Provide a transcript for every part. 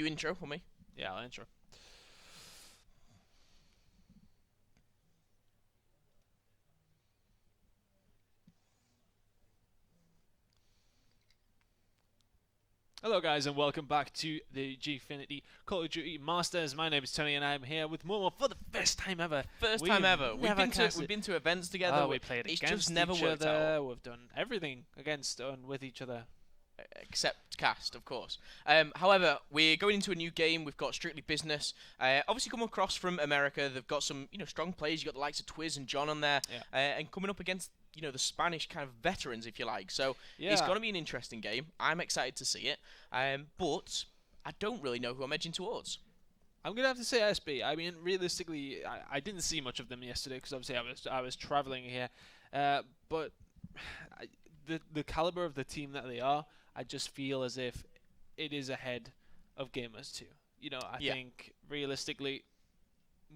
you intro for me? Yeah, I'll intro. Hello guys and welcome back to the Gfinity Call of Duty Masters. My name is Tony and I'm here with Momo for the first time ever. First time ever. We've been to events together. We played it's against just never each worked other. out. We've done everything against and with each other. Except cast, of course. However, we're going into a new game. We've got Strictly Business. Obviously, come across from America. They've got some, strong players. You've got the likes of Twiz and John on there, and coming up against, the Spanish kind of veterans, if you like. So it's going to be an interesting game. I'm excited to see it. But I don't really know who I'm edging towards. I'm gonna have to say SB. I mean, realistically, I didn't see much of them yesterday because obviously I was traveling here. But the caliber of the team that they are, I just feel as if it is ahead of Gamers2. I think realistically,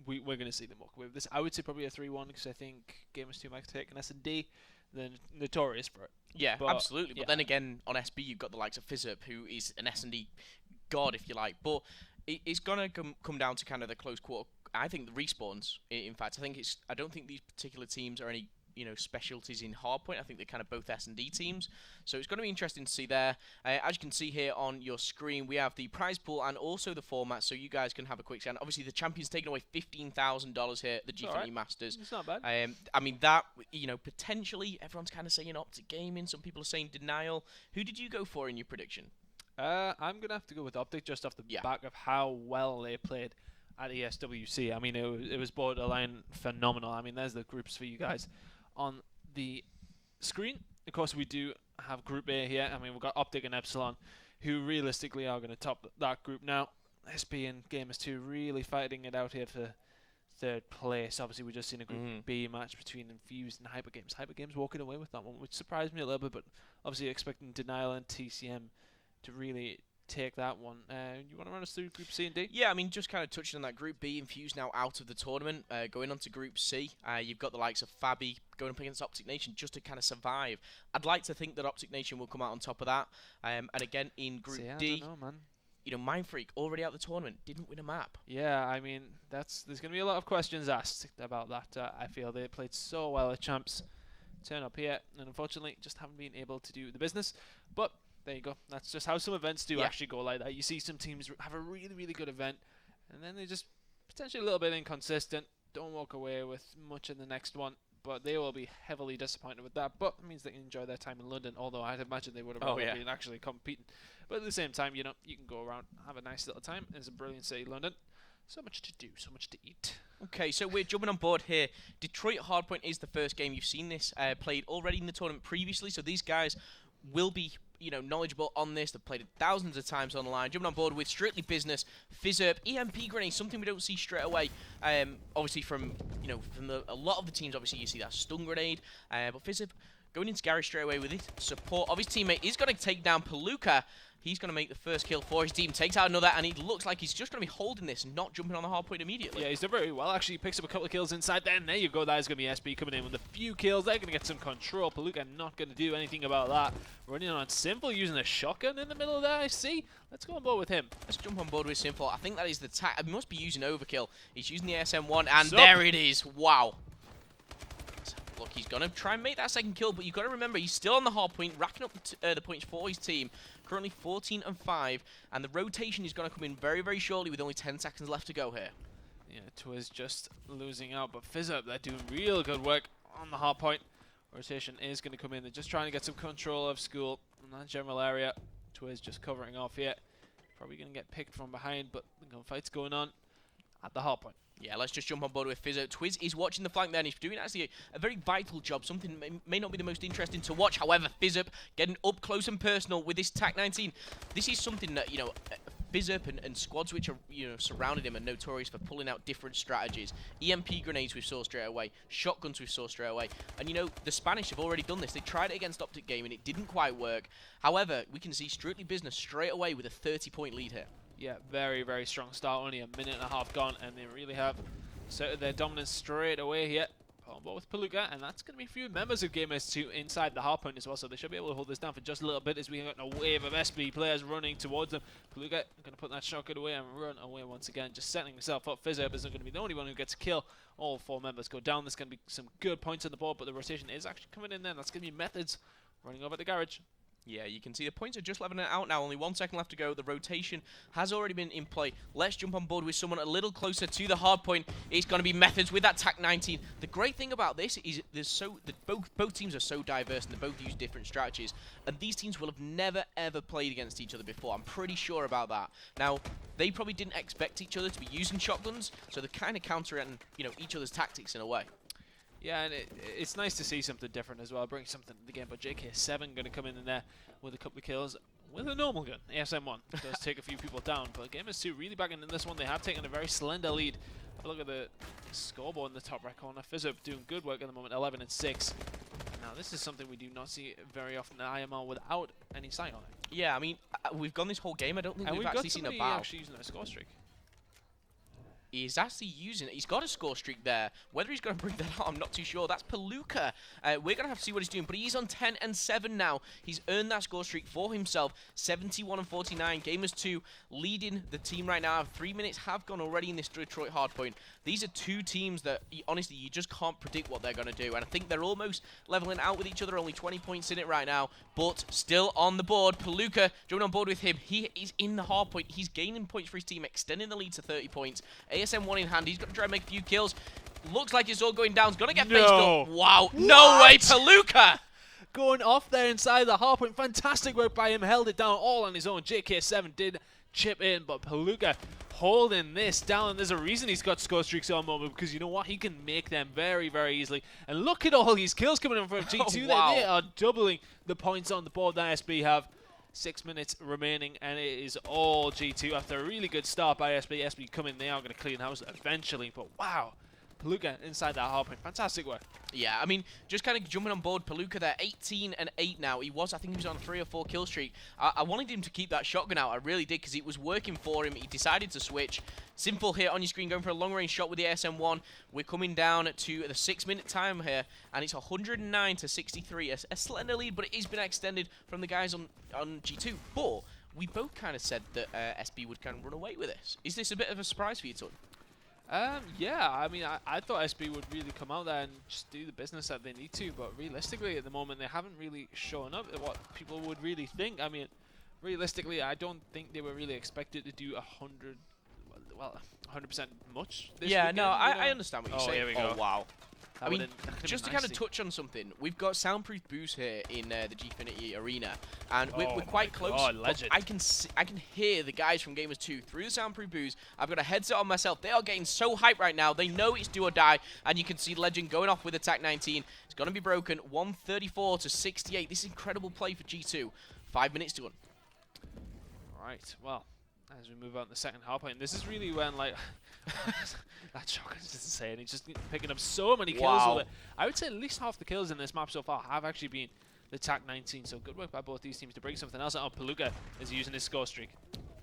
we're going to see them walk away with this. I would say probably a 3-1 because I think Gamers2 might take an S&D. They're notorious for it. Yeah, absolutely. But then again, on SB, you've got the likes of Fizzurp, who is an S&D god, if you like. But it's going to come down to kind of the close quarter. I think the respawns, in fact, I don't think these particular teams are any specialties in hardpoint. I think they're kind of both S&D teams, so it's going to be interesting to see there. As you can see here on your screen, we have the prize pool and also the format, so you guys can have a quick scan. Obviously, the champion's taking away $15,000 here at the Gfinity Masters. It's not bad. I mean, that, potentially, everyone's kind of saying Optic Gaming. Some people are saying Denial. Who did you go for in your prediction? I'm going to have to go with Optic just off the back of how well they played at ESWC. I mean, it was borderline phenomenal. I mean, there's the groups for you guys on the screen. Of course, we do have Group A here. I mean, we've got Optic and Epsilon, who realistically are going to top that group now. SB and Gamers2 really fighting it out here for third place. Obviously, we've just seen a Group B match between Infused and Hypergames. Hypergames walking away with that one, which surprised me a little bit, but obviously expecting Denial and TCM to really take that one. You want to run us through Group C and D? Yeah, I mean, just kind of touching on that. Group B, Infused now out of the tournament, going on to Group C. You've got the likes of Fabi going up against Optic Nation just to kind of survive. I'd like to think that Optic Nation will come out on top of that. And again, in Group D, I don't know, man. Mindfreak, already out of the tournament, didn't win a map. Yeah, I mean, there's going to be a lot of questions asked about that. I feel they played so well at Champs. Turn up here, and unfortunately, just haven't been able to do the business. But there you go. That's just how some events do actually go like that. You see some teams have a really, really good event, and then they just potentially a little bit inconsistent. Don't walk away with much in the next one, but they will be heavily disappointed with that. But it means they can enjoy their time in London, although I'd imagine they would have been actually competing. But at the same time, you can go around, have a nice little time. It's a brilliant city, London. So much to do, so much to eat. Okay, so we're jumping on board here. Detroit Hardpoint is the first game. You've seen this played already in the tournament previously, so these guys will be knowledgeable on this. They've played it thousands of times online. Jumping on board with Strictly Business, Fizzurp, EMP Grenade, something we don't see straight away. Obviously from a lot of the teams, obviously you see that stun grenade, but Fizzurp going into Gary straight away with it. Support of his teammate is going to take down Palooka. He's going to make the first kill for his team, takes out another, and it looks like he's just going to be holding this and not jumping on the hard point immediately. Yeah, he's done very well. Actually, he picks up a couple of kills inside. Then there you go. That is going to be SB coming in with a few kills. They're going to get some control. Palooka not going to do anything about that. Running on Simple, using a shotgun in the middle of there. I see. Let's go on board with him. Let's jump on board with Simple. I think that is the he must be using Overkill. He's using the SM1, and there it is. Wow. Look, he's going to try and make that second kill, but you've got to remember, he's still on the hard point, racking up the points for his team. Currently 14 and 5, and the rotation is going to come in very, very shortly with only 10 seconds left to go here. Yeah, Twiz just losing out, but Fizzurp, they're doing real good work on the hard point. Rotation is going to come in. They're just trying to get some control of school in that general area. Twiz just covering off here. Probably going to get picked from behind, but the gunfight's going on at the hard point. Yeah, let's just jump on board with Fizzurp. Twiz is watching the flank there, and he's doing actually a very vital job, something that may not be the most interesting to watch. However, Fizzurp getting up close and personal with this TAC-19. This is something that, Fizzurp and squads which are, surrounded him are notorious for pulling out different strategies. EMP grenades we saw straight away, shotguns we saw straight away. And, the Spanish have already done this. They tried it against Optic Gaming, it didn't quite work. However, we can see Strictly Business straight away with a 30-point lead here. Yeah, very, very strong start. Only a minute and a half gone, and they really have asserted their dominance straight away here. on board with Palooka, and that's going to be a few members of Gamers2 inside the hardpoint as well, so they should be able to hold this down for just a little bit as we got a wave of SB players running towards them. Palooka going to put that shotgun away and run away once again, just setting himself up. Fizzurp isn't going to be the only one who gets a kill. All 4 members go down. There's going to be some good points on the board, but the rotation is actually coming in there. That's going to be Methods running over the garage. Yeah, you can see the points are just leveling out now. Only 1 second left to go. The rotation has already been in play. Let's jump on board with someone a little closer to the hard point. It's going to be Methods with that TAC 19. The great thing about this is both teams are so diverse and they both use different strategies. And these teams will have never ever played against each other before. I'm pretty sure about that. Now, they probably didn't expect each other to be using shotguns, so they're kind of countering, each other's tactics in a way. Yeah, and it's nice to see something different as well, bring something to the game. But JK7 going to come in there with a couple of kills with a normal gun. ASM1 does take a few people down, but Gamers2 really backing in this one. They have taken a very slender lead. Have a look at the scoreboard in the top right corner. Fizzurp doing good work at the moment, 11 and 6. Now, this is something we do not see very often in IML without any sight on it. Yeah, I mean, we've gone this whole game. I don't think we've actually seen a battle. Actually using a score streak. He's actually using it. He's got a score streak there. Whether he's going to bring that out, I'm not too sure. That's Palooka. We're going to have to see what he's doing. But he's on 10 and 7 now. He's earned that score streak for himself. 71 and 49. Gamers2 leading the team right now. 3 minutes have gone already in this Detroit hardpoint. These are 2 teams that, honestly, you just can't predict what they're going to do. And I think they're almost leveling out with each other. Only 20 points in it right now. But still on the board. Palooka jumping on board with him. He is in the hardpoint. He's gaining points for his team, extending the lead to 30 points. ASM1 in hand. He's got to try and make a few kills. Looks like it's all going down. He's going to get faced up. Wow. What? No way, Palooka! Going off there inside the hardpoint. Fantastic work by him. Held it down all on his own. JK7 did chip in, but Palooka holding this down. And there's a reason he's got score streaks on moment, because you know what? He can make them very, very easily. And look at all these kills coming in from G2. Wow. They are doubling the points on the board that SB have. 6 minutes remaining, and it is all G2 after a really good start by SB. SB coming, they are going to clean house eventually, but wow. Palooka inside that hardpoint. Fantastic work. Yeah, I mean, just kind of jumping on board, Palooka there, 18 and 8 now. I think he was on a 3 or 4 kill streak. I wanted him to keep that shotgun out. I really did, because it was working for him. He decided to switch. Simple here on your screen, going for a long-range shot with the ASM1. We're coming down to the 6-minute time here, and it's 109 to 63. A slender lead, but it has been extended from the guys on G2. But we both kind of said that SB would kind of run away with this. Is this a bit of a surprise for you, Tun? Yeah, I mean, I thought SB would really come out there and just do the business that they need to, but realistically at the moment they haven't really shown up at what people would really think. I mean, realistically, I don't think they were really expected to do 100% much this weekend, no, I understand what you're saying. Here we go. Oh, wow. I mean, just to kind of touch on something, we've got soundproof booths here in the Gfinity arena, and we're quite close. Legend. I can hear the guys from Gamers2 through the soundproof booths. I've got a headset on myself. They are getting so hyped right now. They know it's do or die, and you can see Legend going off with attack 19. It's going to be broken. 134 to 68. This is incredible play for G2. 5 minutes to 1. Right. Well, as we move on to the second hardpoint, this is really when, like, that shotgun's just insane. He's just picking up so many kills with it. I would say at least half the kills in this map so far have actually been the TAC 19. So good work by both these teams to bring something else out. Palooka is using his score streak.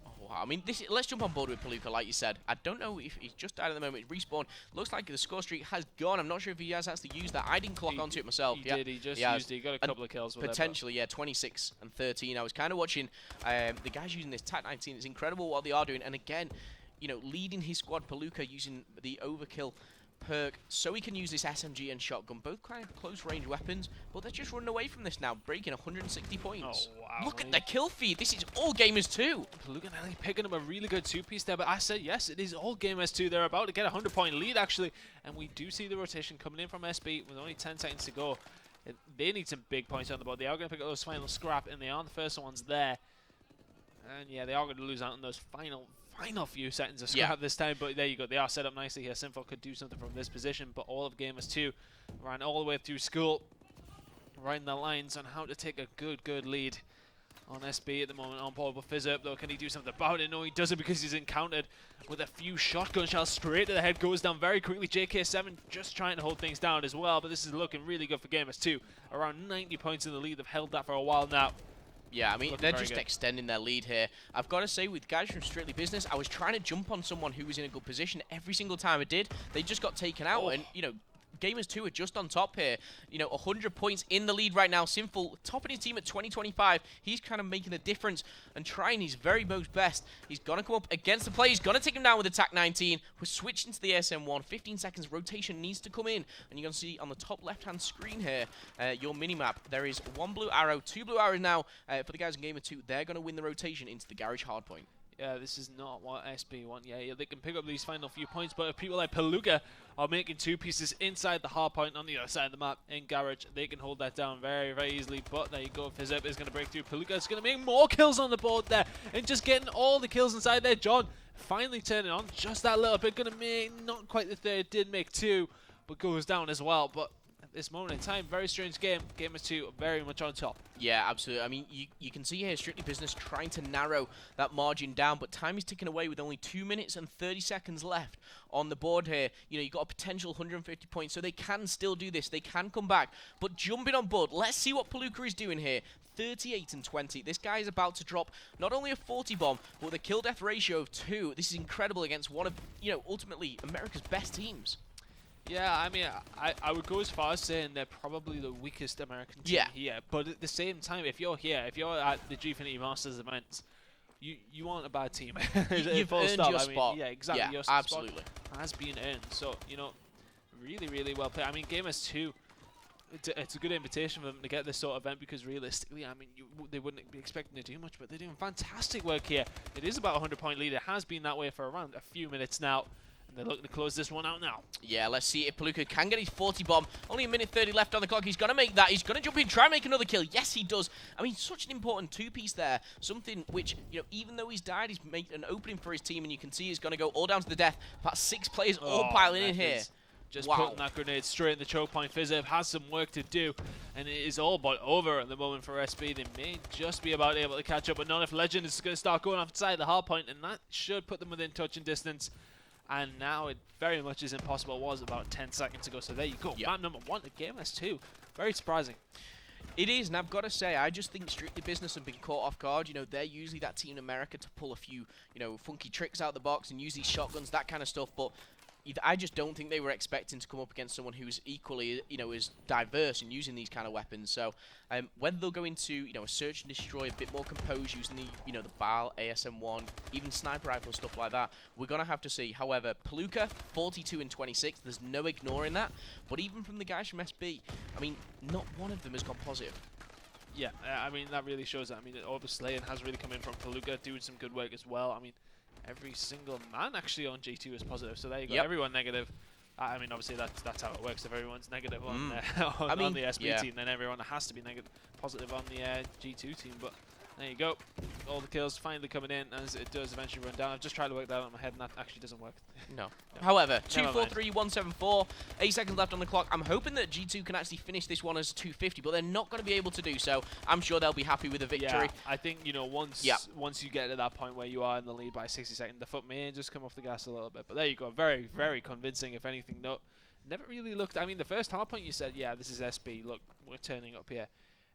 Oh, wow. I mean, let's jump on board with Palooka, like you said. I don't know if he's just died at the moment. Respawn. Looks like the score streak has gone. I'm not sure if he has actually used that. I didn't clock onto it myself. He did. He just used it. He got a couple of kills with potentially, yeah, 26 and 13. I was kind of watching the guys using this TAC 19. It's incredible what they are doing. And again, leading his squad, Palooka using the overkill perk so he can use this SMG and shotgun, both kind of close range weapons, but they're just running away from this now, breaking 160 points. Oh, wow. Look at the kill feed. This is all Gamers2. Palooka nearly picking up a really good 2-piece there, but I said yes, it is all Gamers2. They're about to get a 100-point lead actually, and we do see the rotation coming in from SB with only 10 seconds to go. They need some big points on the board. They are going to pick up those final scrap, and they are the first ones there. And yeah, they are going to lose out on those final few seconds of scrap this time, but there you go. They are set up nicely here. Sinful could do something from this position, but all of Gamers2 ran all the way through school, riding the lines on how to take a good lead on SB at the moment. On board with Fizzurp, though. Can he do something about it? No, he doesn't, because he's encountered with a few shotgun shells straight to the head. Goes down very quickly. JK7 just trying to hold things down as well, but this is looking really good for Gamers2. Around 90 points in the lead. They've held that for a while now. Yeah, I mean, they're just extending their lead here. I've got to say, with guys from Strictly Business, I was trying to jump on someone who was in a good position. Every single time I did, they just got taken out. And, Gamers2 are just on top here. You know, 100 points in the lead right now. Sinful topping his team at 20-25. He's kind of making the difference and trying his very most best. He's going to come up against the play. He's going to take him down with attack 19. We're switching to the ASM1. 15 seconds. Rotation needs to come in. And you're going to see on the top left-hand screen here, your mini-map. There is 1 blue arrow, 2 blue arrows now for the guys in Gamer2. They're going to win the rotation into the garage hardpoint. Yeah, this is not what SB want. Yeah, they can pick up these final few points, but if people like Palooka are making 2 pieces inside the hard point on the other side of the map in Garage, they can hold that down very, very easily. But there you go, Fizzip is going to break through. Palooka is going to make more kills on the board there, and just getting all the kills inside there. John finally turning on just that little bit, going to make not quite the third, did make 2, but goes down as well. But at this moment in time, very strange game. Gamers2 are very much on top. Yeah, absolutely. I mean, you can see here Strictly Business trying to narrow that margin down, but time is ticking away with only 2 minutes and 30 seconds left on the board here. You know, you've got a potential 150 points, so they can still do this. They can come back. But jumping on board, let's see what Palooka is doing here. 38-20. This guy is about to drop not only a 40 bomb, but with a kill-death ratio of 2. This is incredible against one of, you know, ultimately America's best teams. Yeah, I mean, I would go as far as saying they're probably the weakest American team here. But at the same time, if you're here, if you're at the Gfinity Masters events, you aren't a bad team. You've earned your spot. Yeah, exactly. Yeah, your absolutely. spot has been earned. So, you know, really, really well played. I mean, Gamers2, it's a good invitation for them to get this sort of event because realistically, I mean, they wouldn't be expecting to do much, but they're doing fantastic work here. It is about a 100-point lead. It has been that way for around a few minutes now. And they're looking to close this one out now. Yeah, let's see if Palooka can get his 40 bomb. Only a minute 30 left on the clock. He's going to make that. He's going to jump in, try and make another kill. Yes, he does. I mean, such an important 2-piece there. Something which, you know, even though he's died, he's made an opening for his team. And you can see he's going to go all down to the death. About 6 players all piling in here. Just putting that grenade straight in the choke point. Fizzip has some work to do, and it is all but over at the moment for SB. They may just be about able to catch up, but not if Legend is going to start going outside the hard point, and that should put them within touching distance. And now it very much is impossible. It was about 10 seconds ago. So there you go. Map number 1 at Gamers2. Very surprising. It is, and I've got to say, I just think Strictly Business have been caught off guard. You know, they're usually that team in America to pull a few, you know, funky tricks out of the box and use these shotguns, that kind of stuff. But I just don't think they were expecting to come up against someone who's equally, you know, as diverse in using these kind of weapons. So whether they'll go into, you know, a search and destroy a bit more composed using the, you know, the BAL, ASM1, even sniper rifle, stuff like that, we're going to have to see. However, Palooka, 42-26, there's no ignoring that. But even from the guys from SB, I mean, not one of them has gone positive. Yeah, I mean, that really shows that. I mean, all the slaying has really come in from Palooka, doing some good work as well. I mean, every single man actually on G2 is positive, so there you go. Everyone negative. I mean, obviously that's how it works. If everyone's negative on the SB team, then everyone has to be positive on the G2 team. But there you go. All the kills finally coming in as it does eventually run down. I've just tried to work that out in my head, and that actually doesn't work. No. However, 2-4-3-1-7-4. 8 seconds left on the clock. I'm hoping that G2 can actually finish this one as 250, but they're not going to be able to do so. I'm sure they'll be happy with a victory. Yeah, I think, you know, once you get to that point where you are in the lead by 60 seconds, the foot may just come off the gas a little bit. But there you go. Very, very convincing, if anything. No, never really looked. I mean, the first hard point you said, yeah, this is SB. Look, we're turning up here.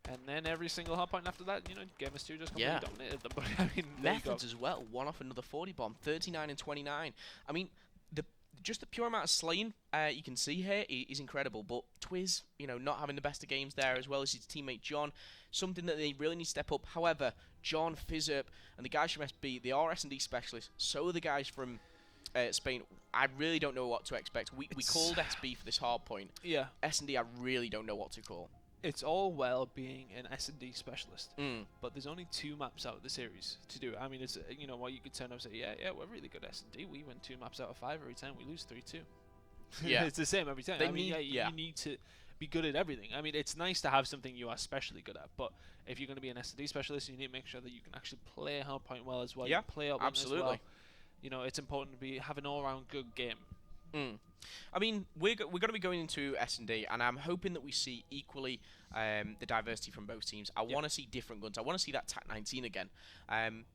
And then every single hard point after that, you know, Gamers2 just completely dominated them. But I mean, Methods as well. One off another 40 bomb, 39-29. I mean, just the pure amount of slaying you can see here is incredible. But Twiz, you know, not having the best of games there, as well as his teammate John, something that they really need to step up. However, John, Fizzip, and the guys from SB, they are S&D specialists. So are the guys from Spain. I really don't know what to expect. We called SB for this hard point. Yeah. S&D, I really don't know what to call. It's all well being an S&D specialist, but there's only 2 maps out of the series to do. I mean, it's, you know, what you could turn up and say, yeah, we're really good S&D. We win 2 maps out of 5 every time. We lose 3-2. Yeah, it's the same every time. I mean, you need to be good at everything. I mean, it's nice to have something you are especially good at, but if you're going to be an S&D specialist, you need to make sure that you can actually play hardpoint well as well. Yeah, play up absolutely. As well. You know, it's important to have an all-round good game. I mean, we're going to be going into S&D, and I'm hoping that we see equally the diversity from both teams. I want to see different guns. I want to see that TAC 19 again,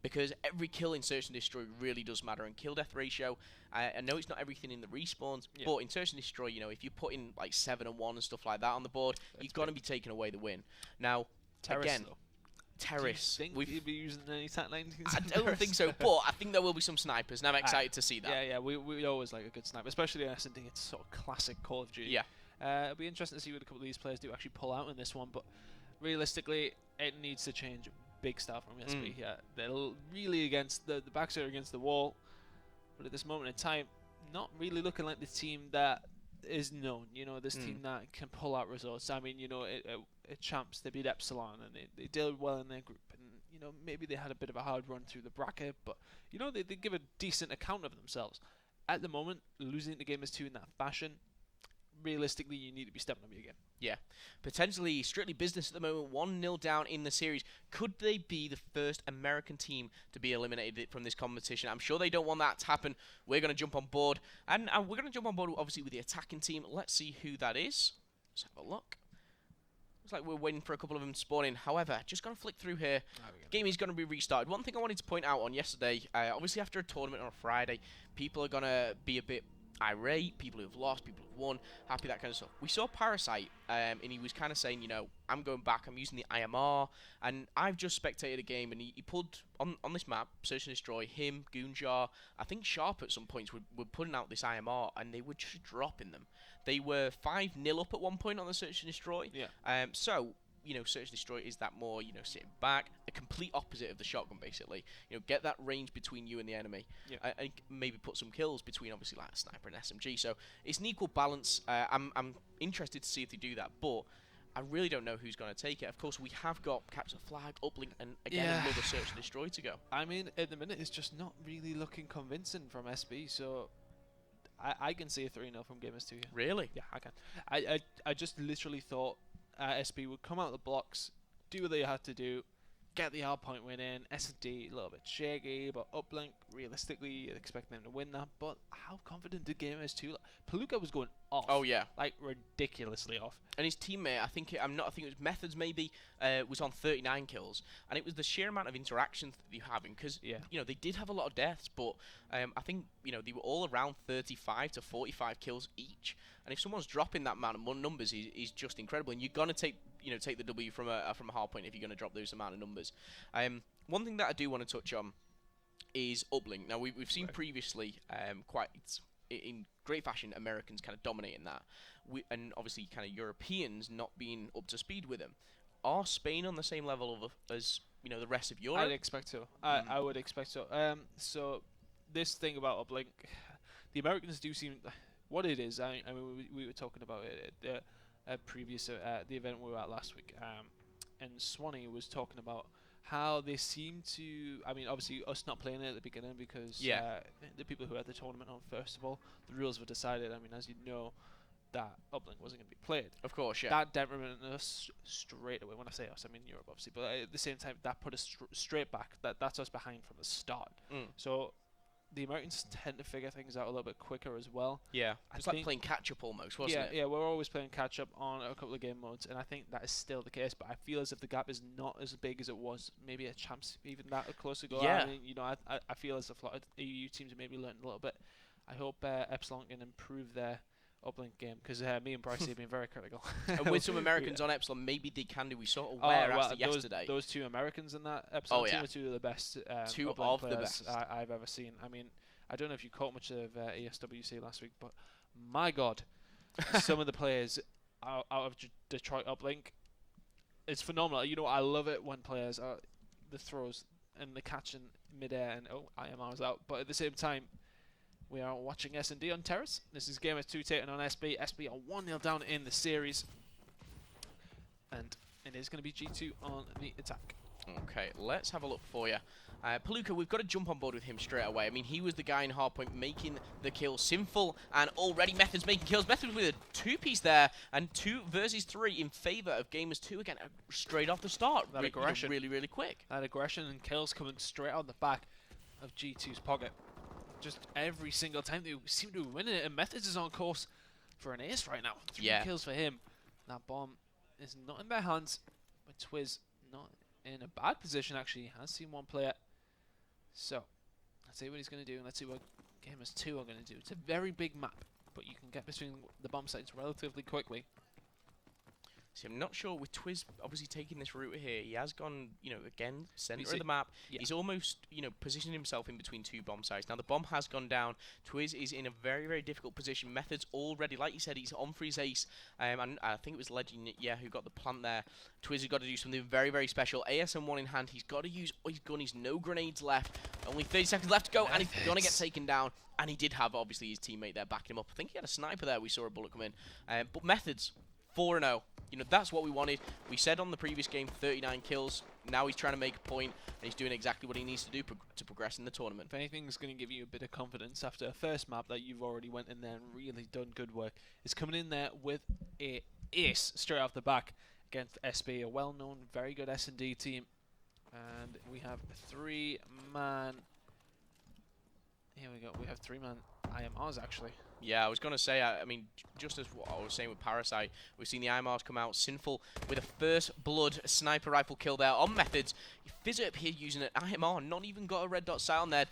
because every kill in Search and Destroy really does matter. And kill death ratio, I know it's not everything in the respawns, but in Search and Destroy, you know, if you put in like 7 and 1 and stuff like that on the board, you're going to be taking away the win. Now, again. Terrace. Do you think we'd be using any TAC 19s? I don't think so, but I think there will be some snipers, and I'm excited to see that. Yeah, we always like a good sniper, especially in S&D. It's sort of classic Call of Duty. Yeah. It'll be interesting to see what a couple of these players do actually pull out in this one, but realistically, it needs to change. Big stuff from SB here. They're really against the backs are against the wall, but at this moment in time, not really looking like the team that is known. You know, this team that can pull out results. I mean, you know, it champs. They beat Epsilon and they did well in their group. And you know, maybe they had a bit of a hard run through the bracket, but you know, they give a decent account of themselves. At the moment, losing to Gamers2 in that fashion, realistically, you need to be stepping up your game. Yeah, potentially strictly business at the moment. 1-0 down in the series. Could they be the first American team to be eliminated from this competition? I'm sure they don't want that to happen. We're going to jump on board, and we're going to jump on board obviously with the attacking team. Let's see who that is. Let's have a look. Looks like we're waiting for a couple of them to spawn in. However, just going to flick through here. Game is going to be restarted. One thing I wanted to point out on yesterday, obviously after a tournament on a Friday, people are going to be a bit irate, people who have lost, people who have won, happy, that kind of stuff. We saw Parasite, and he was kind of saying, you know, I'm going back, I'm using the IMR, and I've just spectated a game, and he pulled, on this map, Search and Destroy, him, Goonjar, I think Sharp at some points were putting out this IMR, and they were just dropping them. They were 5-0 up at one point on the Search and Destroy. Yeah. So, you know, Search and Destroy is that more, you know, sitting back, a complete opposite of the shotgun, basically. You know, get that range between you and the enemy, and maybe put some kills between, obviously, like a sniper and SMG. So it's an equal balance. I'm interested to see if they do that, but I really don't know who's going to take it. Of course, we have got Capture the Flag, Uplink, and again another Search and Destroy to go. I mean, at the minute, it's just not really looking convincing from SB, so I can see a 3-0 from Gamers2 here. Really? Yeah, I can. I just literally thought SB would come out of the blocks, do what they had to do, get the hard point win in. S&D a little bit shaky, but Uplink, realistically, you'd expect them to win that. But how confident did Gamers2? Palooka was going off. Oh yeah, like ridiculously off. And his teammate, I think it was Methods maybe, was on 39 kills, and it was the sheer amount of interactions that you're having, because you know, they did have a lot of deaths, but I think, you know, they were all around 35 to 45 kills each. And if someone's dropping that amount of numbers, is just incredible. And you're gonna take the W from a hard point if you're gonna drop those amount of numbers. One thing that I do want to touch on is Uplink. Now we've seen previously quite in great fashion Americans kind of dominating that, and obviously kind of Europeans not being up to speed with them. Are Spain on the same level as, you know, the rest of Europe? I'd expect so. I would expect so. So this thing about Uplink, the Americans do seem. What it is, I mean, we were talking about it at the previous the event we were at last week, and Swanee was talking about how they seem to. I mean, obviously us not playing it at the beginning because the people who had the tournament on, first of all, the rules were decided. I mean, as you know, that Uplink wasn't going to be played. Of course, yeah. That detrimented us straight away. When I say us, I mean Europe, obviously, but at the same time, that put us straight back. That's us behind from the start. So the Americans tend to figure things out a little bit quicker as well. Yeah, it's like playing catch-up almost, wasn't it? Yeah, we're always playing catch-up on a couple of game modes, and I think that is still the case, but I feel as if the gap is not as big as it was maybe at Champs, even that close ago. Yeah. I mean, you know, I feel as if a lot of EU teams have maybe learned a little bit. I hope Epsilon can improve their Uplink game, because me and Bryce have been very critical. And with some Americans on Epsilon, maybe they can do. We saw aware after yesterday. Those two Americans in that Epsilon team are two of the best two Uplink of the players best I've ever seen. I mean, I don't know if you caught much of ESWC last week, but my God, some of the players out of Detroit Uplink, it's phenomenal. You know, I love it when players are the throws and the catch in midair and IMR's out, but at the same time, we are watching S&D on Terrace. This is Gamers2 taking on SB. SB are 1-0 down in the series. And it is going to be G2 on the attack. Okay, let's have a look for you. Palooka, we've got to jump on board with him straight away. I mean, he was the guy in hardpoint making the kill. Sinful and already Methods making kills. Methods with a two-piece there, and 2 versus 3 in favour of Gamers2 again, straight off the start. That aggression. Really, really quick. That aggression and kills coming straight out the back of G2's pocket. Just every single time they seem to be winning it, and Methods is on course for an ace right now. 3 kills for him. That bomb is not in their hands, but Twiz not in a bad position, actually. He has seen one player. So, let's see what he's going to do, and let's see what Gamers2 are going to do. It's a very big map, but you can get between the bomb sites relatively quickly. See, I'm not sure with Twiz obviously taking this route here. He has gone, again, center of the map. Yeah. He's almost, positioned himself in between 2 bomb sites. Now, the bomb has gone down. Twiz is in a very, very difficult position. Method's already, like you said, he's on for his ace. And I think it was Legend, who got the plant there. Twiz has got to do something very, very special. ASM1 in hand. He's got to use his gun. He's no grenades left. Only 30 seconds left to go, and he's going to get taken down. And he did have, obviously, his teammate there backing him up. I think he had a sniper there. We saw a bullet come in. But Methods, 4-0. That's what we wanted. We said on the previous game, 39 kills. Now he's trying to make a point, and he's doing exactly what he needs to do to progress in the tournament. If anything's going to give you a bit of confidence after a first map that you've already went in there and really done good work, is coming in there with a ace straight off the back against SB, a well-known, very good S&D team. And we have a 3-man... Here we go. We have 3-man IMRs, actually. Yeah, I was going to say, I mean, just as what I was saying with Parasite, we've seen the IMRs come out. Sinful with a first blood sniper rifle kill there on Methods. Fizz up here using an IMR, not even got a red dot sight on there.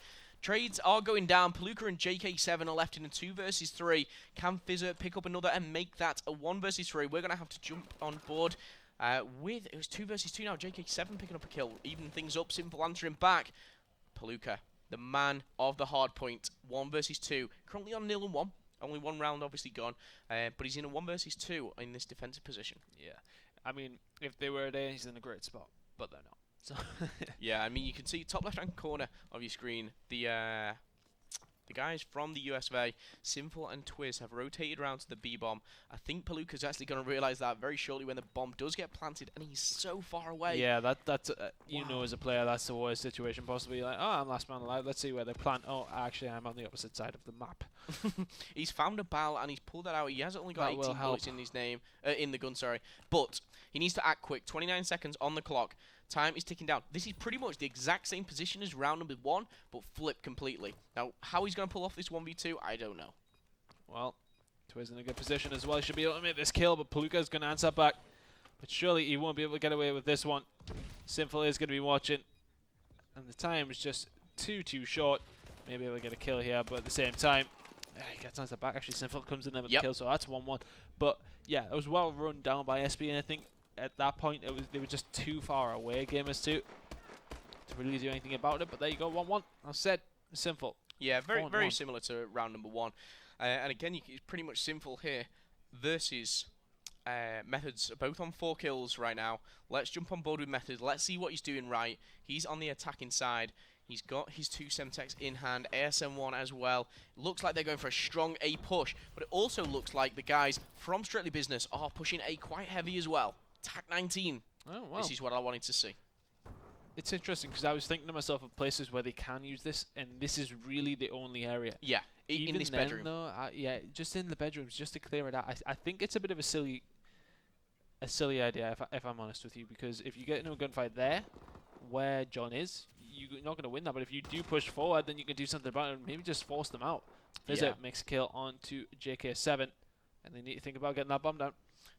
Trades are going down. Palooka and JK7 are left in a 2 versus 3. Can Fizzer pick up another and make that a 1 versus 3? We're going to have to jump on board with, it was 2 versus 2 now. JK7 picking up a kill, even things up. Sinful answering back. Palooka, the man of the hard point, 1 versus 2. Currently on 0-1. Only 1 round obviously gone, but he's in a 1 versus 2 in this defensive position. Yeah, I mean, if they were there, he's in a great spot, but they're not. So yeah, I mean, you can see top left-hand corner of your screen, the guys from the US of A, Sinful and Twiz, have rotated around to the B bomb. I think Palooka's actually going to realise that very shortly when the bomb does get planted, and he's so far away. Yeah, that's you know, as a player, that's the worst situation possibly. Like, oh, I'm last man alive. Let's see where they plant. Oh, actually, I'm on the opposite side of the map. He's found a ball and he's pulled that out. He has only got 18 bullets in his name, in the gun. Sorry, but he needs to act quick. 29 seconds on the clock. Time is ticking down. This is pretty much the exact same position as round number 1, but flipped completely. Now, how he's going to pull off this 1v2, I don't know. Well, Twiz in a good position as well. He should be able to make this kill, but Palooka's going to answer back. But surely he won't be able to get away with this one. Sinful is going to be watching. And the time is just too short. Maybe able to get a kill here, but at the same time, he gets answered back. Actually, Sinful comes in there with the kill, so that's 1-1. But, yeah, it was well run down by SB, and I think at that point, they were just too far away, Gamers2, to really do anything about it. But there you go, 1-1. I said, Sinful. Yeah, very similar to round number 1. And again, it's pretty much Sinful here versus Methods, both on 4 kills right now. Let's jump on board with Methods. Let's see what he's doing right. He's on the attacking side. He's got his 2 Semtex in hand, ASM1 as well. Looks like they're going for a strong A push, but it also looks like the guys from Strictly Business are pushing A quite heavy as well. TAC 19. Oh, wow. This is what I wanted to see. It's interesting because I was thinking to myself of places where they can use this, and this is really the only area. Yeah, in this bedroom. Though, yeah, just in the bedrooms, just to clear it out. I think it's a bit of a silly idea, if I'm honest with you, because if you get into a gunfight there, where John is, you're not going to win that. But if you do push forward, then you can do something about it and maybe just force them out. Visit makes a kill onto JK7, and they need to think about getting that bomb down.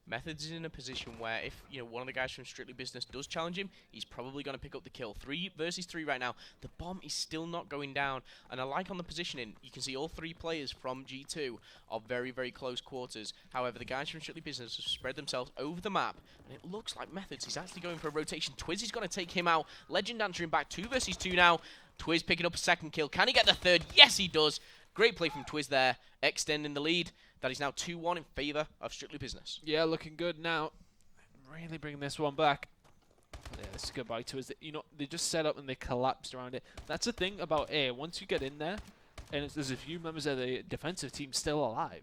Methods is in a position where if one of the guys from Strictly Business does challenge him, he's probably going to pick up the kill. 3 versus 3 right now. The bomb is still not going down. And I like on the positioning, you can see all 3 players from G2 are very, very close quarters. However, the guys from Strictly Business have spread themselves over the map. And it looks like Methods is actually going for a rotation. Twiz is going to take him out. Legend answering back 2 versus 2 now. Twiz picking up a 2nd kill. Can he get the 3rd? Yes, he does. Great play from Twiz there, extending the lead. That is now 2-1 in favour of Strictly Business. Yeah, looking good now. Really bringing this one back. Yeah, this is goodbye to us. They just set up and they collapsed around it. That's the thing about A. Once you get in there, and there's a few members of the defensive team still alive.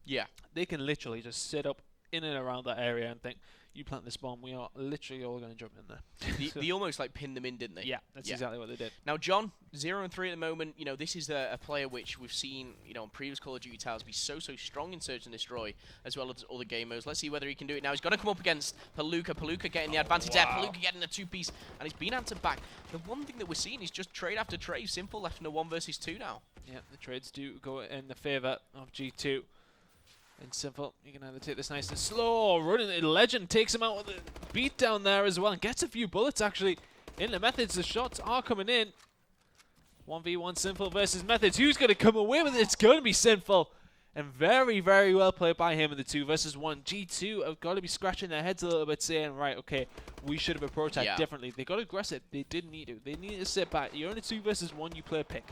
Yeah. They can literally just sit up in and around that area and think, you plant this bomb, we are literally all going to jump in there. They almost like pinned them in, didn't they? Yeah, that's exactly what they did. Now, John, 0-3 at the moment. This is a player which we've seen, on previous Call of Duty titles be so strong in Search and Destroy, as well as other game modes. Let's see whether he can do it now. He's got to come up against Palooka. Palooka getting the advantage there. Palooka getting a 2-piece, and he's been answered back. The one thing that we're seeing is just trade after trade. Sinful left in a 1 versus 2 now. Yeah, the trades do go in the favour of G2. And Sinful, you can either take this nice and slow, running the Legend takes him out with a beat down there as well, and gets a few bullets actually in the Methods. The shots are coming in. 1v1 Sinful versus Methods. Who's going to come away with it? It's going to be Sinful. And very, very well played by him in the 2 versus 1. G2 have got to be scratching their heads a little bit, saying, right, okay, we should have approached that differently. They got aggressive. They didn't need to. They needed to sit back. You're in a 2 versus 1, you play a pick.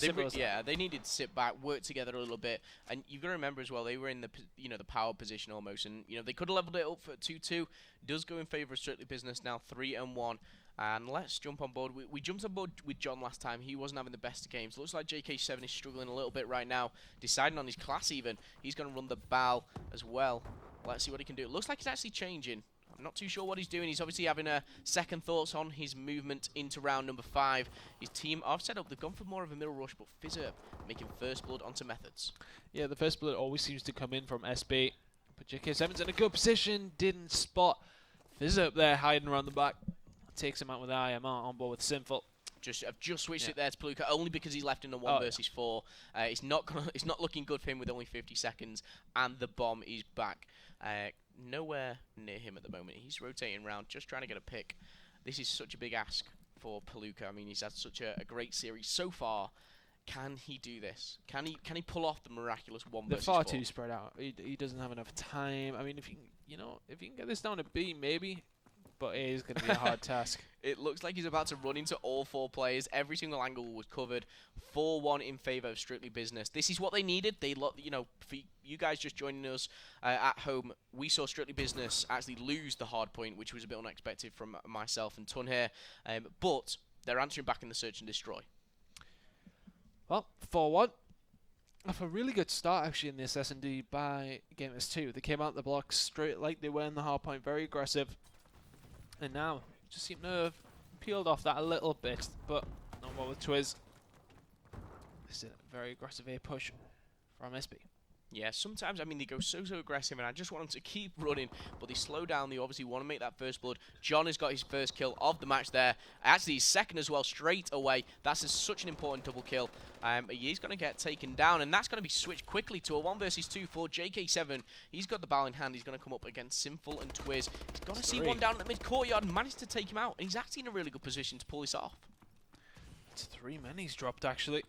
They needed to sit back, work together a little bit, and you've got to remember as well they were in the the power position almost, and they could have leveled it up for 2-2. Does go in favour of Strictly Business now 3-1, and let's jump on board. We jumped on board with John last time. He wasn't having the best of games. Looks like JK7 is struggling a little bit right now, deciding on his class even. He's going to run the BAL as well. Let's see what he can do. It looks like he's actually changing. I'm not too sure what he's doing. He's obviously having second thoughts on his movement into round number 5. His team are set up. They've gone for more of a middle rush, but Fizzurp making first blood onto Methods. Yeah, the first blood always seems to come in from SB. But JK7's in a good position. Didn't spot Fizzurp there hiding around the back. Takes him out with IMR on board with Sinful. I've just switched it there to Palooka only because he's left in the 1 versus 4. It's not looking good for him with only 50 seconds, and the bomb is back. Nowhere near him at the moment. He's rotating around, just trying to get a pick. This is such a big ask for Palooka. I mean, he's had such a great series so far. Can he do this? Can he pull off the miraculous 1 versus 4? They're far too spread out. He doesn't have enough time. I mean, if you can get this down to B, maybe. But it is going to be a hard task. It looks like he's about to run into all 4 players. Every single angle was covered. 4-1 in favour of Strictly Business. This is what they needed. For you guys just joining us at home, we saw Strictly Business actually lose the hard point, which was a bit unexpected from myself and Tun here. But they're answering back in the search and destroy. Well, 4-1. Off a really good start, actually, in this S&D by Gamers2. They came out the block straight like they were in the hard point, very aggressive. And now, just seem to have peeled off that a little bit, but not well with Twiz. This is a very aggressive A push from SB. Yeah, sometimes, I mean, they go so aggressive, and I just want them to keep running, but they slow down. They obviously want to make that first blood. John has got his first kill of the match there. Actually, his second as well, straight away. That's such an important double kill. He's going to get taken down, and that's going to be switched quickly to a 1 versus 2 for JK7. He's got the BAL in hand. He's going to come up against Sinful and Twiz. He's got to see one down at the mid-courtyard and managed to take him out, and he's actually in a really good position to pull this off. It's 3 men he's dropped, actually.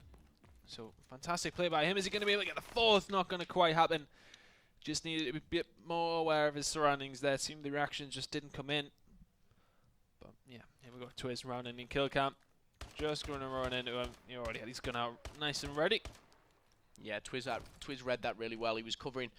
So, fantastic play by him. Is he going to be able to get the 4th? Not going to quite happen. Just needed to be a bit more aware of his surroundings there. It seemed the reactions just didn't come in. But, yeah, here we go. Twiz rounding in kill cam. Just going to run into him. He already had his gun out nice and ready. Yeah, Twiz read that really well. He was covering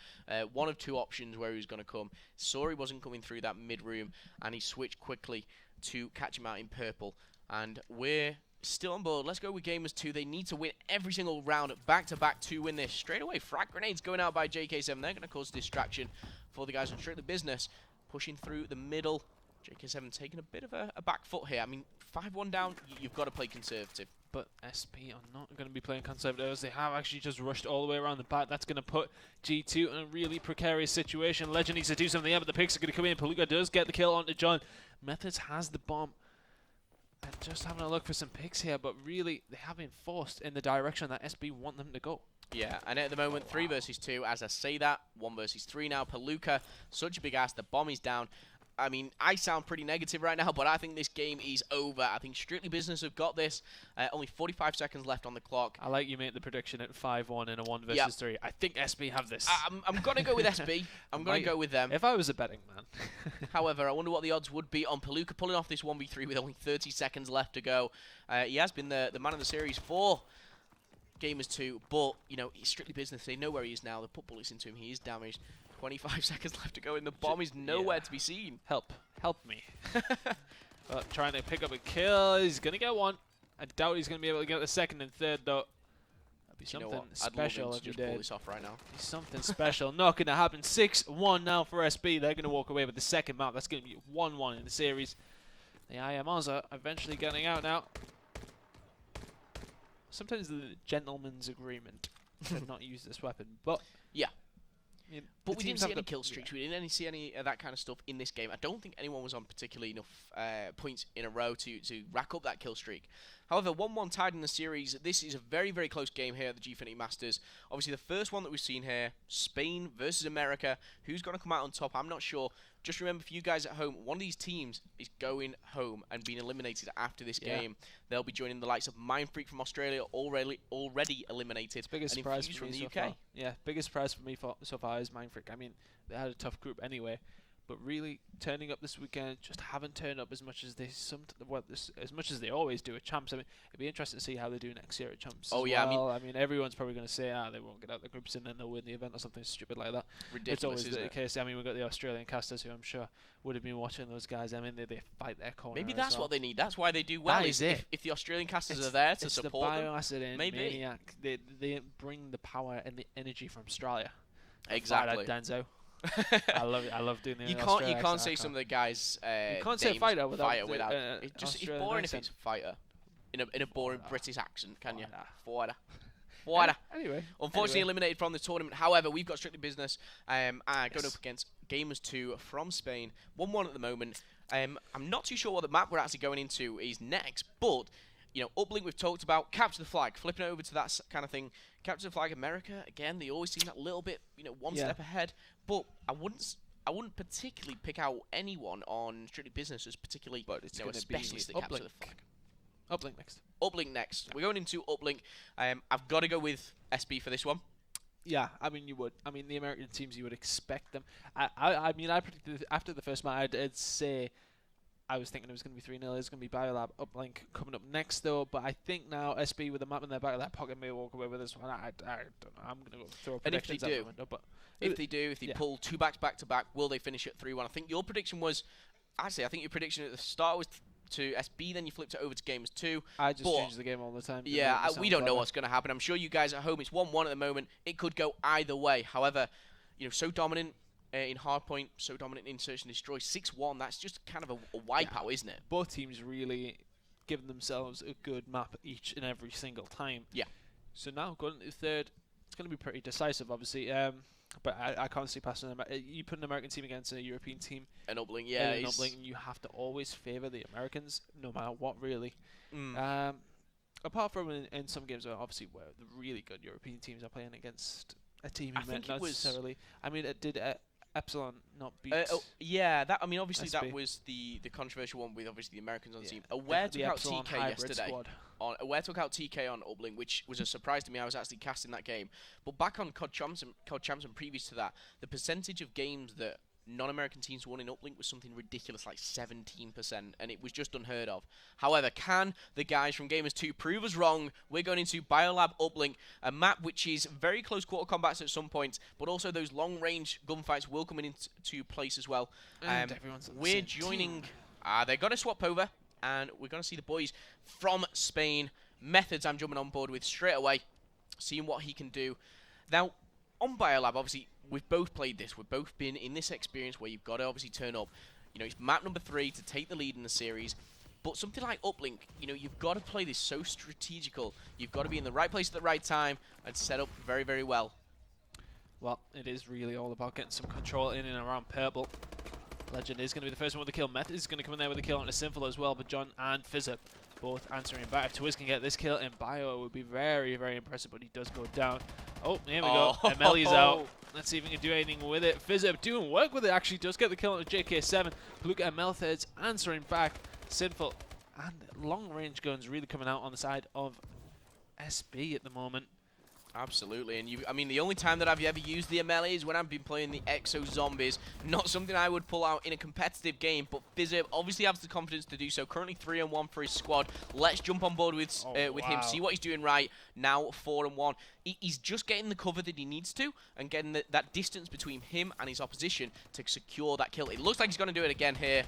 1 of 2 options where he was going to come. Saw he wasn't coming through that mid-room, and he switched quickly to catch him out in purple. And we're still on board. Let's go with Gamers2. They need to win every single round back-to-back to win this. Straight away, frag grenades going out by JK7. They're going to cause distraction for the guys on Strictly Business. Pushing through the middle. JK7 taking a bit of a back foot here. I mean, 5-1 down, you've got to play conservative. But SP are not going to be playing conservative. They have actually just rushed all the way around the back. That's going to put G2 in a really precarious situation. Legend needs to do something there, but the picks are going to come in. Palooka does get the kill onto John. Methods has the bomb. And just having a look for some picks here, but really, they have been forced in the direction that SB want them to go. Yeah, and at the moment, 3 versus 2. As I say that, 1 versus 3 now. Palooka, such a big ass. The bomb is down. I mean, I sound pretty negative right now, but I think this game is over. I think Strictly Business have got this. Only 45 seconds left on the clock. I like you made the prediction at 5-1 in a 1 versus 3. I think SB have this. I'm going to go with SB. I'm going to go with them. If I was a betting man. However, I wonder what the odds would be on Palooka pulling off this 1v3 with only 30 seconds left to go. He has been the man of the series for Gamers2, but, Strictly Business, they know where he is now. They put bullets into him. He is damaged. 25 seconds left to go, and the bomb is nowhere to be seen. Help me. But trying to pick up a kill. He's going to get 1. I doubt he's going to be able to get the 2nd and 3rd, though. That'd be something special if he did. Pull this off right now. Something special. Not going to happen. 6-1 now for SB. They're going to walk away with the 2nd map. That's going to be 1-1 in the series. The IMRs are eventually getting out now. Sometimes the gentleman's agreement to not use this weapon, but yeah. Yeah, but we didn't see any kill streaks. We didn't see any of that kind of stuff in this game. I don't think anyone was on particularly enough points in a row to rack up that kill streak. However, 1-1 tied in the series. This is a very, very close game here at the Gfinity Masters. Obviously, the first one that we've seen here, Spain versus America. Who's going to come out on top? I'm not sure. Just remember, for you guys at home, one of these teams is going home and being eliminated after this game. They'll be joining the likes of Mindfreak from Australia, already eliminated. Biggest surprise from the UK. Far. Yeah, biggest surprise for me so far is Mindfreak. I mean, they had a tough group anyway, but really turning up this weekend, just haven't turned up as much as they as much as they always do at Champs. I mean, it'd be interesting to see how they do next year at Champs. Oh yeah, well. I mean, everyone's probably going to say, they won't get out the groups and then they'll win the event or something stupid like that. Ridiculous, it's always the case. I mean, we've got the Australian casters who I'm sure would have been watching those guys. I mean, they fight their corner. Maybe that's what they need. That's why they do well. That is it. If the Australian casters are there to support them. It's the bioacid maniac. They bring the power and the energy from Australia. Exactly. Denzo. I love it. I love doing the You can't say some of the guys. You can't say fighter without. It's boring if it's fighter in a boring British accent, can you? Fighter. Anyway. Unfortunately, eliminated from the tournament. However, we've got Strictly Business going up against Gamers2 from Spain. 1-1 at the moment. I'm not too sure what the map we're actually going into is next, but you know, Uplink we've talked about, capture the flag, flipping it over to that kind of thing. Capture the flag, America again. They always seem that little bit, one step ahead. But I wouldn't particularly pick out anyone on Strictly Business as particularly, a specialist that capture the flag. Uplink next. Uplink next. We're going into Uplink. I've got to go with SB for this one. Yeah, I mean you would. I mean the American teams, you would expect them. I mean I predicted after the first match, I'd say. I was thinking it was going to be 3-0. It's going to be Biolab Uplink coming up next, though. But I think now SB with the map in their back of their pocket may walk away with this one. I don't know. I'm going to go throw predictions out the window. But if they pull 2 backs back to back, will they finish at 3-1? I think your prediction was, I think your prediction at the start was to SB, then you flipped it over to Gamers2. I just change the game all the time. Yeah, we don't know what's going to happen. I'm sure you guys at home, it's 1-1 at the moment. It could go either way. However, so dominant in hardpoint, so dominant in search and destroy. 6-1, that's just kind of a wipeout, isn't it? Both teams really giving themselves a good map each and every single time. Yeah. So now going to the third, it's going to be pretty decisive, obviously. But I can't see past them. You put an American team against a European team. An Uplink, yeah. An Uplink, and you have to always favour the Americans, no matter what, really. Apart from in some games where obviously where the really good European teams are playing against a team you meant not necessarily. I mean, it did Epsilon not beat. Obviously SB. that was the controversial one with obviously the Americans on the team. Aware took out TK yesterday. Aware took out TK on Uplink, which was a surprise to me. I was actually casting that game. But back on COD Champs and previous to that, the percentage of games that non-American teams won in Uplink was something ridiculous, like 17%, and it was just unheard of. However, can the guys from Gamers2 prove us wrong? We're going into Biolab Uplink, a map which is very close quarter combats at some points, but also those long-range gunfights will come into place as well. We're joining. They're going to swap over, and we're going to see the boys from Spain. Methods I'm jumping on board with straight away, seeing what he can do. Now, on Biolab, obviously, we've both played this. We've both been in this experience where you've got to obviously turn up. It's map number 3 to take the lead in the series. But something like Uplink, you've got to play this so strategical. You've got to be in the right place at the right time and set up very, very well. Well, it is really all about getting some control in and around purple. Legend is going to be the first one with the kill. Method is going to come in there with a kill on a Sinful as well, but John and Fizzip both answering back. If Twiz can get this kill in Bio, it would be very, very impressive, but he does go down. Oh, here we go. MLE's out. Let's see if we can do anything with it. Fizzip doing work with it, actually does get the kill on a JK7. Look at Melthed's answering back. Sinful and long range guns really coming out on the side of SB at the moment. Absolutely, and the only time that I've ever used the MLE is when I've been playing the Exo Zombies. Not something I would pull out in a competitive game, but Fizzip obviously has the confidence to do so. Currently 3-1 for his squad. Let's jump on board with him, see what he's doing right. Now 4-1. He's just getting the cover that he needs to, and getting that distance between him and his opposition to secure that kill. It looks like he's going to do it again here.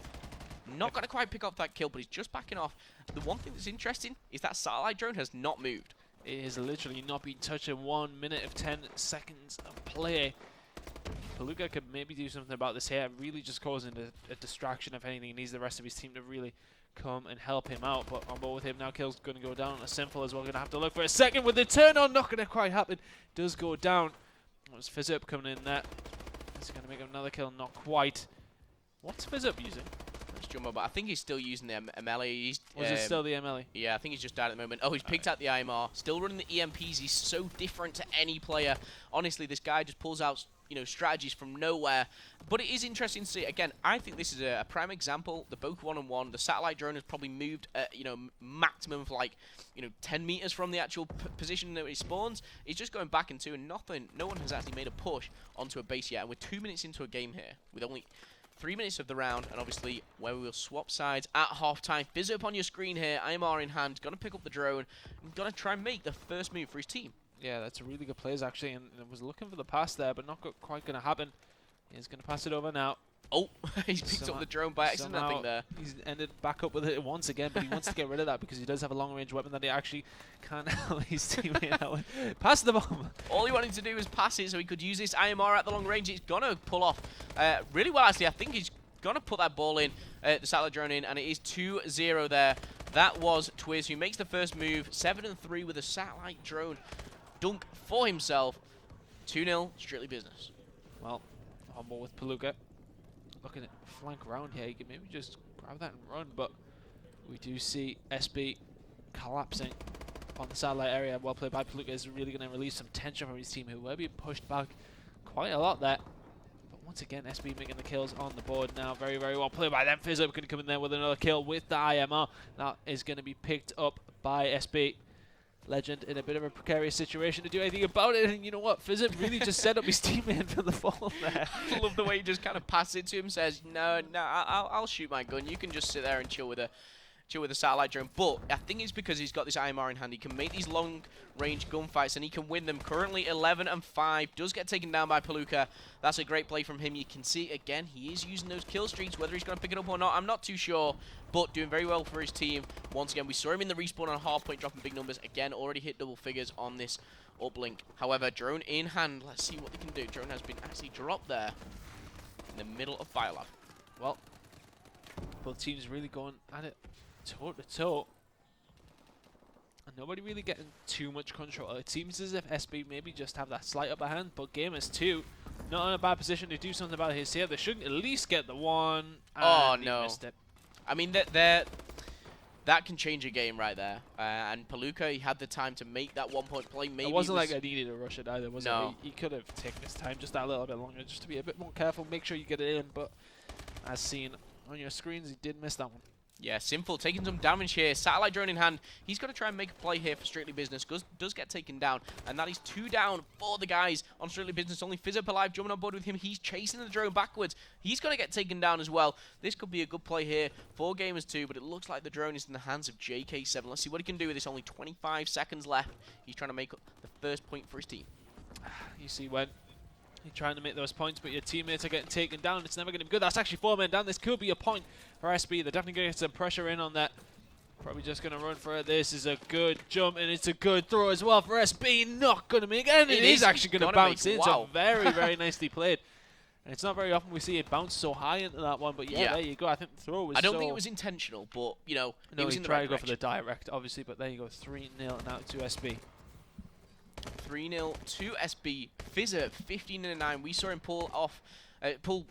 Not going to quite pick up that kill, but he's just backing off. The one thing that's interesting is that satellite drone has not moved. It has literally not been touched in 1 minute of 10 seconds of play. Palooka could maybe do something about this here, really just causing a distraction. If anything, he needs the rest of his team to really come and help him out. But on board with him now, kill's going to go down on a Sinful as well. Going to have to look for a second with the turn on. Not going to quite happen. Does go down. It was Fizzip coming in there. He's going to make another kill. Not quite. What's Fizzip using? Let's jumbo, but I think he's still using the MLE. Was it still the MLE? Yeah, I think he's just died at the moment. Oh, he's picked out the IMR. Still running the EMPs. He's so different to any player. Honestly, this guy just pulls out, you know, strategies from nowhere. But it is interesting to see. Again, I think this is a prime example. They're both 1-on-1. The satellite drone has probably moved, you know, maximum for like, you know, 10 meters from the actual position that it spawns. It's just going back into and nothing. No one has actually made a push onto a base yet. And we're 2 minutes into a game here with only 3 minutes of the round, and obviously where we will swap sides at half-time. Fizz up on your screen here, IMR in hand, gonna pick up the drone, and gonna try and make the first move for his team. Yeah, that's a really good plays actually, and was looking for the pass there, but not quite gonna happen. He's gonna pass it over now. Oh, he's picked up the drone by accident, I think there. He's ended back up with it once again, but he wants to get rid of that because he does have a long-range weapon that he actually can't help his teammate out with. Pass the bomb. All he wanted to do was pass it so he could use this IMR at the long range. He's gonna pull off really well, actually. I think he's gonna put that ball in, the satellite drone in, and it is 2-0 there. That was Twiz, who makes the first move, 7-3 with a satellite drone dunk for himself. 2-0, strictly business. Well, on ball with Palooka. Looking at flank round here, he can maybe just grab that and run, but we do see SB collapsing on the satellite area. Well played by Palooka is really going to release some tension from his team, who were being pushed back quite a lot there. But once again, SB making the kills on the board now. Very, very well played by them. Fizz up going to come in there with another kill with the IMR. That is going to be picked up by SB. Legend in a bit of a precarious situation to do anything about it, and you know what? Fizzip really just set up his teammate for the fall there. I love the way he just kind of passes it to him, says, no, I'll shoot my gun. You can just sit there and chill with a satellite drone. But I think it's because he's got this IMR in hand. He can make these long-range gunfights, and he can win them. Currently 11-5. Does get taken down by Palooka. That's a great play from him. You can see, again, he is using those kill streaks. Whether he's going to pick it up or not, I'm not too sure. But doing very well for his team. Once again, we saw him in the respawn on half point, dropping big numbers. Again, already hit double figures on this uplink. However, drone in hand. Let's see what they can do. Drone has been actually dropped there in the middle of Biolab. Well, both teams really going at it toe to toe, and nobody really getting too much control. It seems as if SB maybe just have that slight upper hand, but Gamers2 not in a bad position to do something about his here. They should at least get the one. Oh and no! Missed it. I mean that can change a game right there. And Palooka, he had the time to make that 1 point play. Maybe it wasn't like I needed to rush it either, was no. it? He could have taken his time just that little bit longer, just to be a bit more careful. Make sure you get it in, but as seen on your screens, he did miss that one. Yeah, Sinful taking some damage here. Satellite drone in hand. He's going to try and make a play here for Strictly Business. Does get taken down. And that is 2 down for the guys on Strictly Business. Only Fizz up alive, jumping on board with him. He's chasing the drone backwards. He's going to get taken down as well. This could be a good play here for Gamers2, but it looks like the drone is in the hands of JK7. Let's see what he can do with this. Only 25 seconds left. He's trying to make the first point for his team. You see when you're trying to make those points, but your teammates are getting taken down. It's never going to be good. That's actually 4 men down. This could be a point for SB. They're definitely going to get some pressure in on that. Probably just going to run for it. This is a good jump, and it's a good throw as well for SB. Not going to make it. And it is actually going to bounce in. So very, very nicely played. And it's not very often we see it bounce so high into that one, but yeah, there you go. I think the throw was I don't think it was intentional, but, you know, no, it was he in the tried right to go for direction. the direct, obviously, but there you go. 3-0 now to SB. 3-0 to SB. Fizzer, 15-9. We saw him pull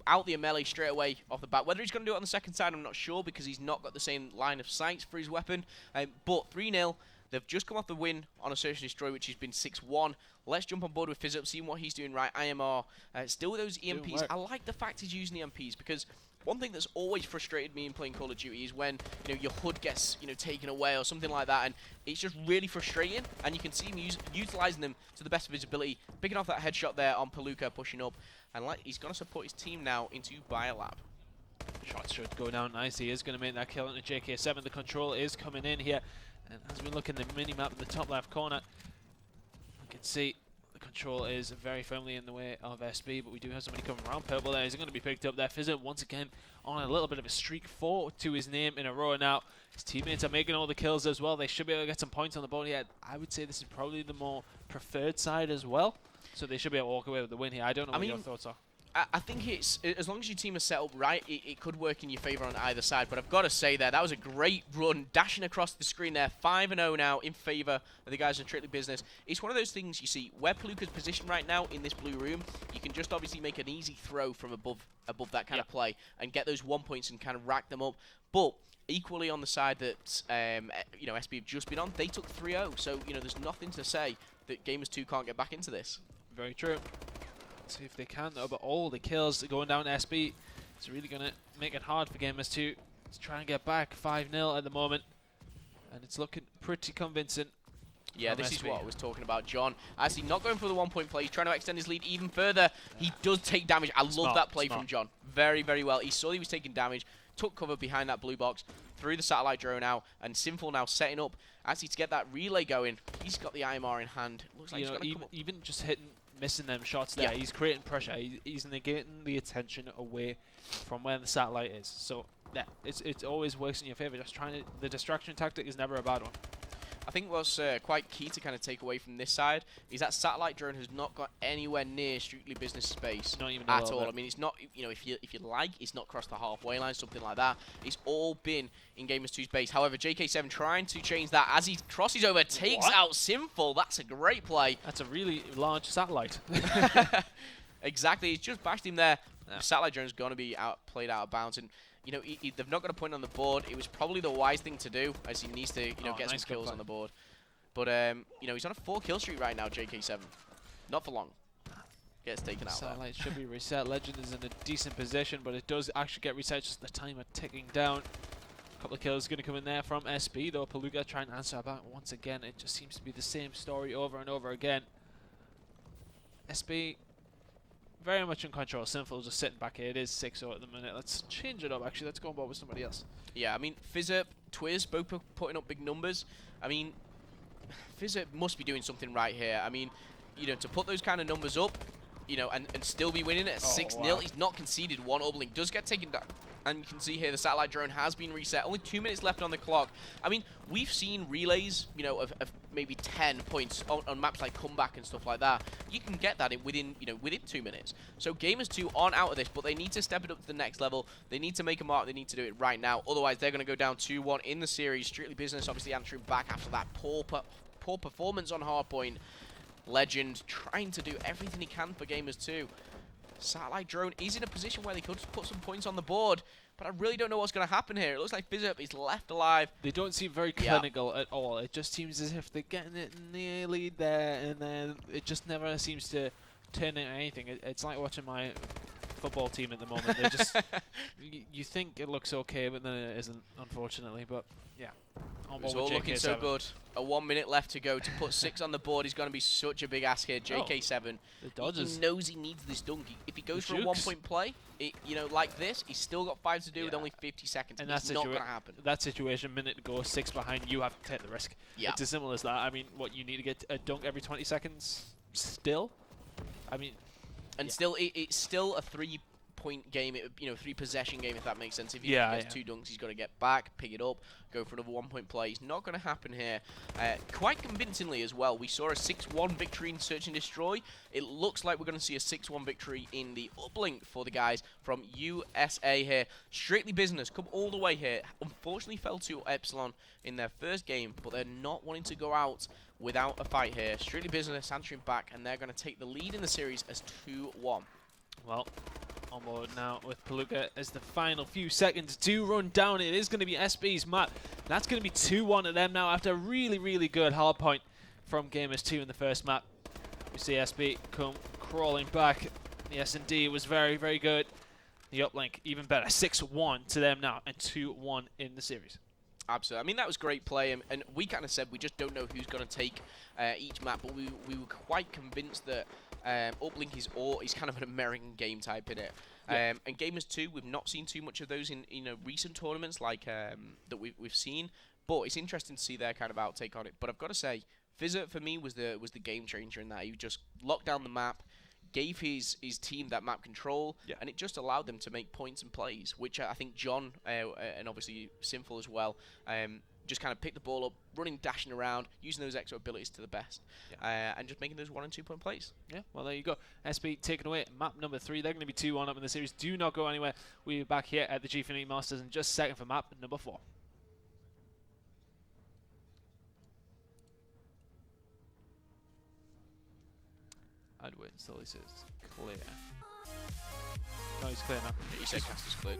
out the melee straight away off the bat. Whether he's going to do it on the second side, I'm not sure, because he's not got the same line of sight for his weapon. But 3-0. They've just come off the win on a Search and Destroy, which has been 6-1. Let's jump on board with Fizz up, seeing what he's doing right. IMR, still with those EMPs. I like the fact he's using the EMPs, because one thing that's always frustrated me in playing Call of Duty is when, you know, your HUD gets, you know, taken away or something like that, and it's just really frustrating. And you can see him utilizing them to the best of his ability, picking off that headshot there on Palooka, pushing up, and he's going to support his team now into Biolab. Shots should go down nice. He is going to make that kill into JK7. The control is coming in here, and as we look in the mini-map in the top left corner, we can see the control is very firmly in the way of SB, but we do have somebody coming around purple there. He's going to be picked up there. Fizzer once again on a little bit of a streak, 4 to his name in a row now. His teammates are making all the kills as well. They should be able to get some points on the board here. I would say this is probably the more preferred side as well, so they should be able to walk away with the win here. I don't know what your thoughts are. I think it's, as long as your team is set up right, it could work in your favor on either side. But I've got to say that was a great run, dashing across the screen there. 5-0 now in favor of the guys in Strictly Business. It's one of those things you see, where Palooka's positioned right now in this blue room, you can just obviously make an easy throw from above that kind of play and get those 1 points and kind of rack them up. But equally on the side that, you know, SB have just been on, they took 3-0. So, you know, there's nothing to say that Gamers2 can't get back into this. Very true. See if they can though, but all the kills going down to SB. It's really going to make it hard for Gamers2 to try and get back 5-0 at the moment. And it's looking pretty convincing. Yeah, this is what I was talking about, John. Actually, not going for the 1 point play. He's trying to extend his lead even further. He does take damage. I love that play from John. Very, very well. He saw he was taking damage, took cover behind that blue box, threw the satellite drone out, and Sinful now setting up actually to get that relay going. He's got the IMR in hand. Looks like he's going to come up. Even just missing them shots there, he's creating pressure. He's negating the attention away from where the satellite is. So yeah, it always works in your favor. Just the distraction tactic is never a bad one. I think what's quite key to kind of take away from this side is that satellite drone has not got anywhere near Strictly Business space not even at all. I mean, it's not, you know, if you like, it's not crossed the halfway line, something like that. It's all been in Gamers2's base. However, JK7 trying to change that as he crosses over, takes out Sinful. That's a great play. That's a really large satellite. Exactly, he's just bashed him there. Yeah. The satellite drone's going to be played out of bounds, and you know, they've not got a point on the board. It was probably the wise thing to do, as he needs to, you know, get some kills on the board. But, you know, he's on a 4-kill streak right now, JK7. Not for long. Gets taken out. Satellite should be reset. Legend is in a decent position, but it does actually get reset. Just the timer ticking down. A couple of kills going to come in there from SB, though. Palooka trying to answer back once again. It just seems to be the same story over and over again. SB very much in control. Sinful just sitting back here. It is 6-0 at the minute. Let's change it up, actually. Let's go on board with somebody else. Yeah, I mean, Fizzip, Twiz, both putting up big numbers. I mean, Fizzip must be doing something right here. I mean, you know, to put those kind of numbers up, you know, and still be winning it at 6-0. Wow. He's not conceded one. Uplink does get taken down. And you can see here the satellite drone has been reset. Only 2 minutes left on the clock. I mean, we've seen relays, you know, of maybe 10 points on maps like Comeback and stuff like that. You can get that within 2 minutes. So Gamers2 aren't out of this, but they need to step it up to the next level. They need to make a mark. They need to do it right now. Otherwise, they're going to go down 2-1 in the series. Strictly Business obviously answering back after that poor performance on Hardpoint. Legend trying to do everything he can for Gamers2. Satellite drone is in a position where they could put some points on the board, but I really don't know what's going to happen here. It looks like Fizzip is left alive. They don't seem very clinical at all. It just seems as if they're getting it nearly there, and then it just never seems to turn into anything. It's like watching my football team at the moment. They just you think it looks okay, but then it isn't, unfortunately. But yeah, it's all looking so good. A 1 minute left to go to put 6 on the board. He's going to be such a big ask here. JK7. The Dodgers. He knows he needs this dunk. If he goes for a 1 point play, you know, like this, he's still got 5 to do with only 50 seconds. And that's not going to happen. That situation, minute to go, 6 behind, you have to take the risk. Yeah. It's as simple as that. I mean, what, you need to get a dunk every 20 seconds still? I mean, and still, it's still a 3-point game, you know, 3-possession game, if that makes sense. If he gets 2 dunks, he's got to get back, pick it up, go for another 1 point play. It's not going to happen here. Quite convincingly as well. We saw a 6-1 victory in Search and Destroy. It looks like we're going to see a 6-1 victory in the uplink for the guys from USA here. Strictly Business come all the way here. Unfortunately fell to Epsilon in their first game, but they're not wanting to go out without a fight here. Strictly Business answering back, and they're going to take the lead in the series as 2-1. Well, on board now with Palooka as the final few seconds do run down. It is going to be SB's map. That's going to be 2-1 to them now after a really, really good hard point from Gamers2 in the first map. We see SB come crawling back. The S&D was very, very good. The uplink even better. 6-1 to them now and 2-1 in the series. Absolutely. I mean, that was great play, and we kind of said we just don't know who's going to take each map, but we were quite convinced that uplink is kind of an American game type in it. Yeah. And Gamers2, we've not seen too much of those in recent tournaments like that we've seen, but it's interesting to see their kind of outtake on it. But I've got to say, Fizzip for me was the game changer in that. He just locked down the map, gave his team that map control, and it just allowed them to make points and plays, which I think John and obviously Sinful as well just kind of pick the ball up, running, dashing around, using those extra abilities to the best, and just making those 1- and 2-point plays. Yeah, well, there you go. SB taking away map number 3. They're going to be 2-1 up in the series. Do not go anywhere. We'll be back here at the Gfinity Masters in just a second for map number 4. I'd wait until he says clear. No, he's clear now. Yeah, you said cast is clear.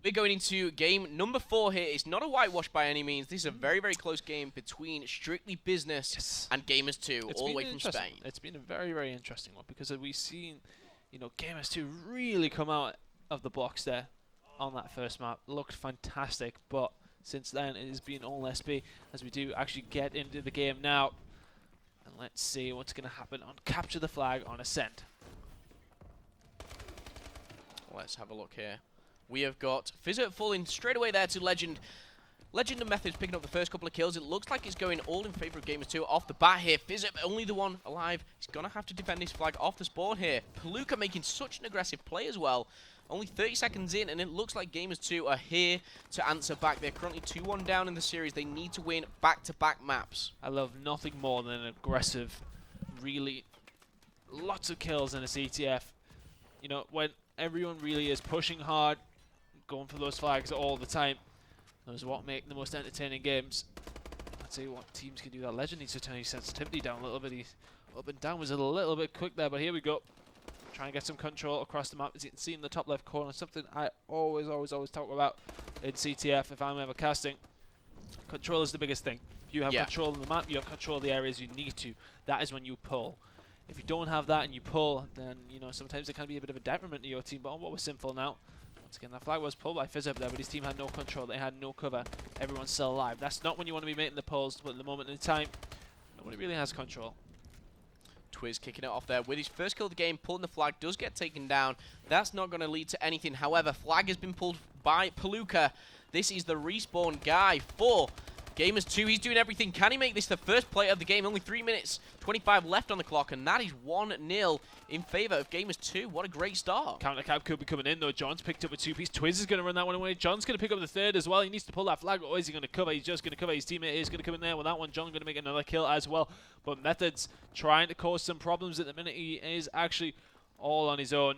We're going into game number 4 here. It's not a whitewash by any means. This is a very, very close game between Strictly Business and Gamers2, all the way from Spain. It's been a very, very interesting one because we've seen, you know, Gamers2 really come out of the blocks there on that first map. Looked fantastic, but since then it has been all SB as we do actually get into the game now. And let's see what's going to happen on capture the flag on Ascent. Let's have a look here. We have got Fizzert falling straight away there to Legend. Legend and Methods picking up the first couple of kills. It looks like it's going all in favor of Gamers2 off the bat here. Fizzert only the one alive. He's going to have to defend his flag off the spawn here. Palooka making such an aggressive play as well. Only 30 seconds in, and it looks like Gamers2 are here to answer back. They're currently 2-1 down in the series. They need to win back-to-back maps. I love nothing more than an aggressive, really lots of kills in a CTF. You know, when everyone really is pushing hard, going for those flags all the time. Those are what make the most entertaining games. I'd say what teams can do that. Legend needs to turn his sensitivity down a little bit. He's up and down was a little bit quick there, but here we go. Trying to get some control across the map. As you can see in the top left corner, something I always talk about in CTF if I'm ever casting. Control is the biggest thing. If you have control of the map, you have control of the areas you need to. That is when you pull. If you don't have that and you pull, then you know sometimes it can be a bit of a detriment to your team. But on what was Sinful now? Once again, that flag was pulled by Fizzert there, but his team had no control. They had no cover. Everyone's still alive. That's not when you want to be making the pulls, but at the moment in time, nobody really has control. Twiz kicking it off there with his first kill of the game, pulling the flag, does get taken down. That's not going to lead to anything. However, flag has been pulled by Palooka. This is the respawn guy for Gamers2. He's doing everything. Can he make this the first play of the game? Only 3 minutes 25 left on the clock, and that is 1-0 in favor of Gamers2. What a great start. Counter cap could be coming in though. John's picked up a 2-piece. Twiz is going to run that one away. John's going to pick up the third as well. He needs to pull that flag, or is he going to cover? He's just going to cover. His teammate is going to come in there with that one. John going to make another kill as well. But Methods trying to cause some problems at the minute. He is actually all on his own.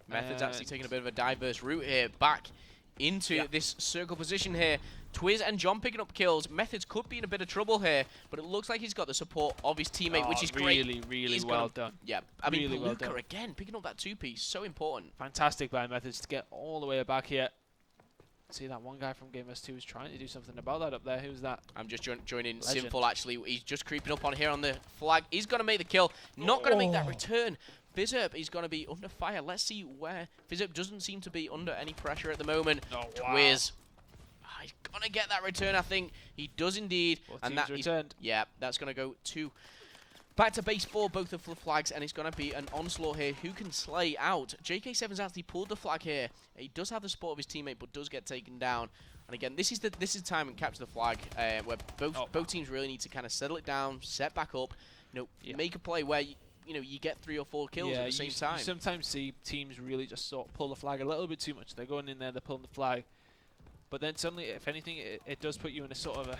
Methods actually taking a bit of a diverse route here, back into this circle position here. Twiz and John picking up kills. Methods could be in a bit of trouble here, but it looks like he's got the support of his teammate, which is really, great. Really well done. Yeah, I mean, really Palooka again, picking up that 2-piece, so important. Fantastic by Methods to get all the way back here. See that one guy from Gamers2 is trying to do something about that up there. Who's that? I'm just joining Legend. Sinful, actually. He's just creeping up on here on the flag. He's going to make the kill. Not going to make that return. Fizzerp is going to be under fire. Let's see where. Fizzerp doesn't seem to be under any pressure at the moment. Twiz. He's going to get that return, I think. He does indeed. And that returned. Yeah, that's going to go to back to base 4, both of the flags, and it's going to be an onslaught here. Who can slay out? JK7's actually pulled the flag here. He does have the support of his teammate, but does get taken down. And again, this is time and capture the flag, where both teams really need to kind of settle it down, set back up, make a play where you get 3 or 4 kills at the same time. You sometimes see teams really just sort of pull the flag a little bit too much. They're going in there, they're pulling the flag. But then suddenly, if anything, it does put you in a sort of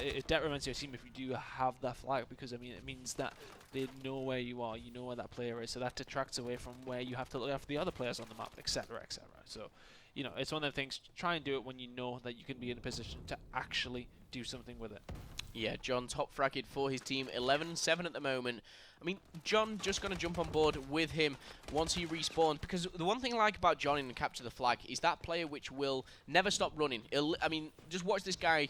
it detriments your team if you do have that flag, because I mean it means that they know where you are, you know where that player is, so that detracts away from where you have to look after the other players on the map, etc., etc. So, you know, it's one of the things. Try and do it when you know that you can be in a position to actually do something with it. Yeah, John top fragged for his team, 11-7 at the moment. I mean, John just going to jump on board with him once he respawns, because the one thing I like about John in Capture the Flag is that player which will never stop running. I mean, just watch this guy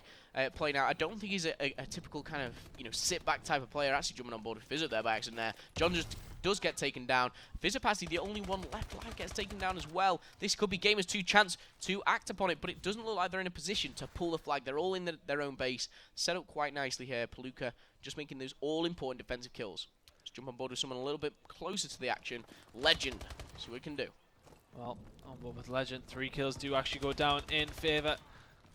play now. I don't think he's a typical kind of, sit-back type of player. Actually jumping on board with Fizzert there by accident there. John just does get taken down. Fizzerpasty, the only one left alive, gets taken down as well. This could be Gamers2 chance to act upon it, but it doesn't look like they're in a position to pull the flag. They're all in their own base. Set up quite nicely here. Palooka just making those all-important defensive kills. Let's jump on board with someone a little bit closer to the action. Legend. See what we can do. Well, on board with Legend. 3 kills do actually go down in favour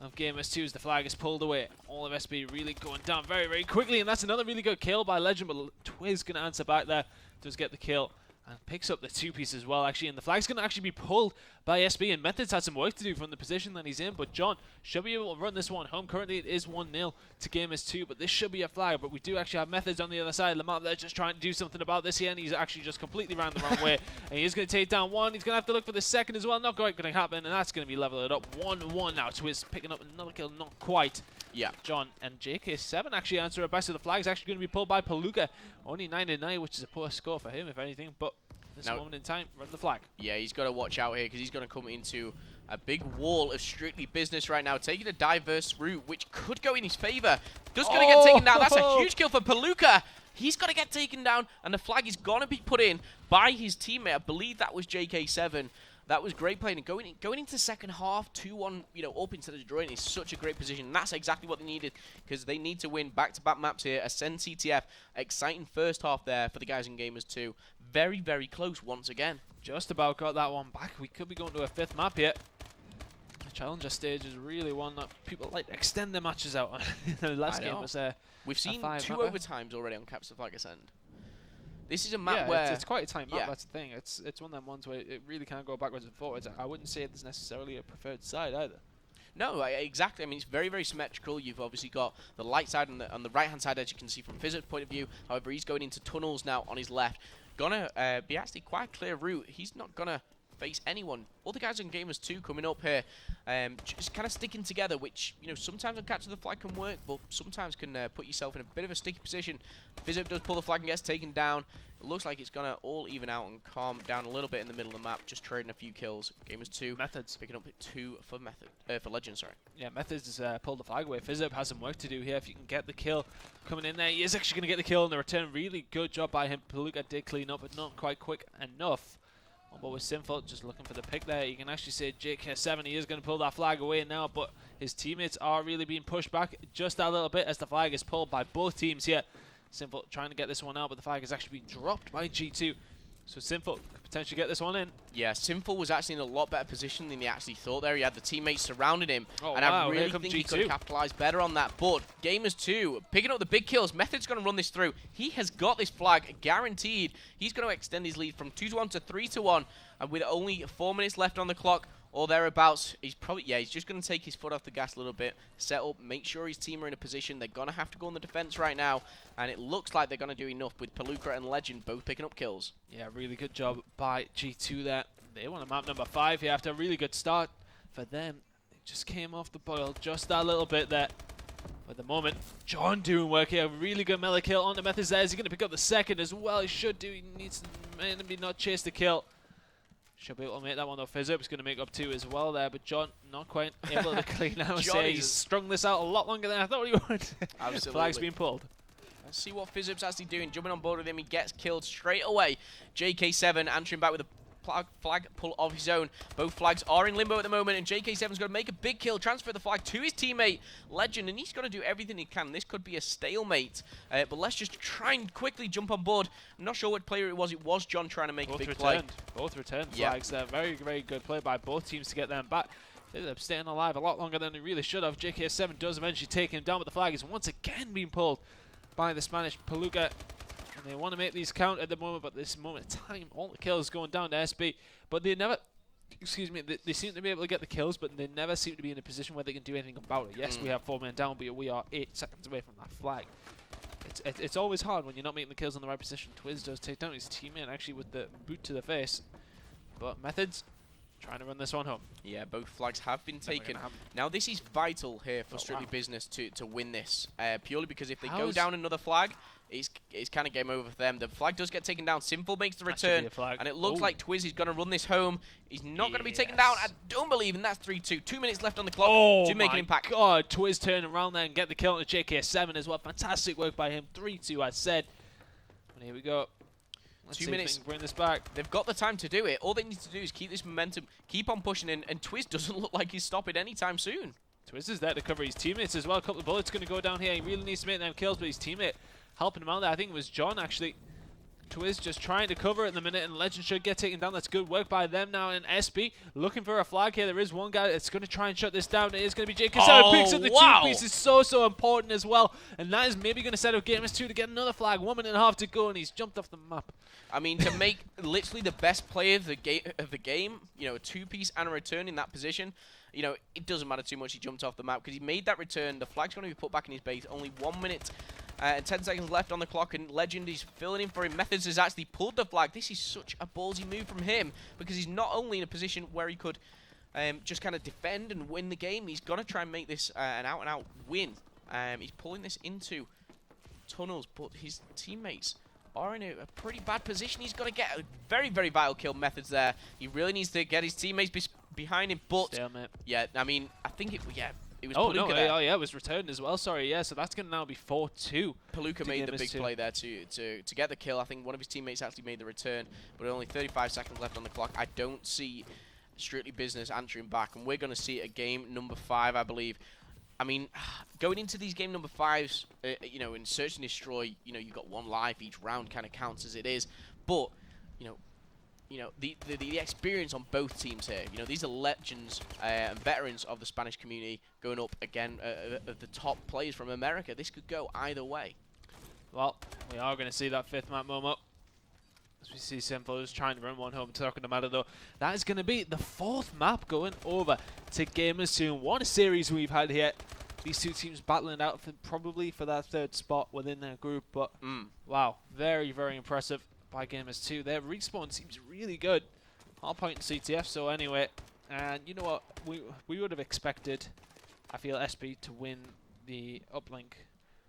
of Gamers2 as the flag is pulled away. All of SB really going down very, very quickly, and that's another really good kill by Legend, but Twiz going to answer back there. Does get the kill and picks up the 2-piece as well, actually, and the flag's going to actually be pulled by SB, and Methods had some work to do from the position that he's in, but John should be able to run this one home. Currently it is 1-0 to Gamers2, but this should be a flag, but we do actually have Methods on the other side of the map. They're just trying to do something about this here, and he's actually just completely ran the wrong way, and he's going to take down one. He's going to have to look for the second as well. Not quite going to happen, and that's going to be level it up. 1-1 now. Twiz picking up another kill, not quite. Yeah. John and JK7 actually answer a best of the flags. Actually going to be pulled by Palooka. Only 9-9, which is a poor score for him, if anything, but this moment in time, run the flag. Yeah, he's got to watch out here because he's going to come into a big wall of strictly business right now, taking a diverse route, which could go in his favor. Just going to get taken down. That's a huge kill for Palooka. He's got to get taken down, and the flag is going to be put in by his teammate. I believe that was JK7. That was great playing. And going into the second half, 2-1, up into the draw is such a great position. And that's exactly what they needed, because they need to win back-to-back maps here. Ascend CTF, exciting first half there for the guys in Gamers2. Very, very close once again. Just about got that one back. We could be going to a 5th map here. The Challenger stage is really one that people like to extend their matches out on. The last game was we've seen 2 overtimes already on Capture the Flag Ascend. This is a map where it's quite a tight map. That's the thing. It's one of them ones where it really can't go backwards and forwards. I wouldn't say there's necessarily a preferred side either. No, exactly. I mean, it's very, very symmetrical. You've obviously got the light side on the right-hand side, as you can see from Fizzard's point of view. However, he's going into tunnels now on his left. Gonna be actually quite a clear route. He's not gonna face anyone. All the guys on Gamers2 coming up here, just kind of sticking together, which, sometimes on Capture the Flag can work, but sometimes can put yourself in a bit of a sticky position. Fizzard does pull the flag and gets taken down. It looks like it's gonna all even out and calm down a little bit in the middle of the map, just trading a few kills. Gamers2 Methods picking up 2 for for Legend, sorry. Yeah, Methods has pulled the flag away. Fizzard has some work to do here. If you can get the kill coming in there, he is actually gonna get the kill in the return. Really good job by him. Palooka did clean up, but not quite quick enough. But with Sinful just looking for the pick there, you can actually say JK7, he is going to pull that flag away now, but his teammates are really being pushed back just a little bit as the flag is pulled by both teams here. Sinful trying to get this one out, but the flag is actually being dropped by G2. So Sinful could potentially get this one in. Yeah, Sinful was actually in a lot better position than he actually thought there. He had the teammates surrounding him, and wow, I really think he could have capitalized better on that. But Gamers2 picking up the big kills. Method's going to run this through. He has got this flag guaranteed. He's going to extend his lead from 2-1 to 3-1, and with only 4 minutes left on the clock, or thereabouts, he's just going to take his foot off the gas a little bit, set up, make sure his team are in a position. They're going to have to go on the defense right now, and it looks like they're going to do enough with Palooka and Legend both picking up kills. Yeah, really good job by G2 there. They won a map number 5 here after a really good start for them. It just came off the boil just that little bit there. At the moment, John doing work here. Really good melee kill on the Methods there. He's going to pick up the second as well. He should do. He needs to maybe not chase the kill. Should be able to make that one though. Fizzard is going to make up 2 as well there, but John not quite able to clean out. He's strung this out a lot longer than I thought he would. Absolutely. Flag's being pulled. Let's see what Fizzup's actually doing. Jumping on board with him, he gets killed straight away. JK7 answering back with a flag pull of his own. Both flags are in limbo at the moment, and JK7's going to make a big kill, transfer the flag to his teammate, Legend, and he's got to do everything he can. This could be a stalemate, but let's just try and quickly jump on board. I'm not sure what player it was. It was John trying to make a big play. Both returned flags there. Very, very good play by both teams to get them back. They're staying alive a lot longer than they really should have. JK7 does eventually take him down, but the flag is once again being pulled by the Spanish Palooka. And they want to make these count at the moment, but this moment of time, all the kills going down to SB. But they never, excuse me, they seem to be able to get the kills, but they never seem to be in a position where they can do anything about it. Yes, we have 4 men down, but we are 8 seconds away from that flag. It's always hard when you're not making the kills in the right position. Twiz does take down his teammate, actually with the boot to the face. But Methods trying to run this one home. Yeah, both flags have been taken. Now this is vital here for Strictly Business to win this, purely because if they go down another flag, it's kind of game over for them. The flag does get taken down. Simple makes the return, and it looks like Twiz is going to run this home. He's not going to be taken down. I don't believe, and that's 3-2. 2 minutes left on the clock to make an impact. God, Twiz turning around there and get the kill on the JK7 as well. Fantastic work by him. 3-2, I said. And here we go. Let's 2 minutes. Bring this back. They've got the time to do it. All they need to do is keep this momentum, keep on pushing in, and Twiz doesn't look like he's stopping anytime soon. Twiz is there to cover his teammates as well. A couple of bullets going to go down here. He really needs to make them kills, but his teammate helping him out there. I think it was John, actually. Twiz just trying to cover at the minute, and Legend should get taken down. That's good work by them now. And SB looking for a flag here. There is one guy that's going to try and shut this down. It is going to be JK. Picks up the 2 pieces. So important as well. And that is maybe going to set up Gamers2 to get another flag. 1 minute and a half to go, and he's jumped off the map. I mean, to make literally the best player of the game, a 2-piece and a return in that position, it doesn't matter too much he jumped off the map because he made that return. The flag's going to be put back in his base. Only 1 minute and 10 seconds left on the clock, and Legend is filling in for him. Methods has actually pulled the flag. This is such a ballsy move from him because he's not only in a position where he could just kind of defend and win the game, he's going to try and make this an out-and-out win. He's pulling this into tunnels, but his teammates are in a pretty bad position. He's got to get a very, very vital kill. Methods there. He really needs to get his teammates behind him, but stalemate. Yeah, I mean, I think it was Palooka there. It was returned as well. Sorry, yeah. So that's going to now be 4-2. Palooka made the big play there to get the kill. I think one of his teammates actually made the return, but only 35 seconds left on the clock. I don't see Strictly Business answering back, and we're going to see it at game number 5, I believe. I mean, going into these game number 5s, you know, in Search and Destroy, you know, you've got 1 life, each round kind of counts as it is, but, you know, the experience on both teams here, you know, these are legends and veterans of the Spanish community going up again the top players from America. This could go either way. Well, we are going to see that 5th map move up. As we see Simple is trying to run one home, talking to Matter though. That is going to be the 4th map going over to Gamers2. What a series we've had here. These two teams battling out probably for that 3rd spot within their group. But wow, very, very impressive by Gamers2. Their respawn seems really good. Hardpoint and CTF. So anyway, and you know what? We would have expected, I feel, SB to win the uplink.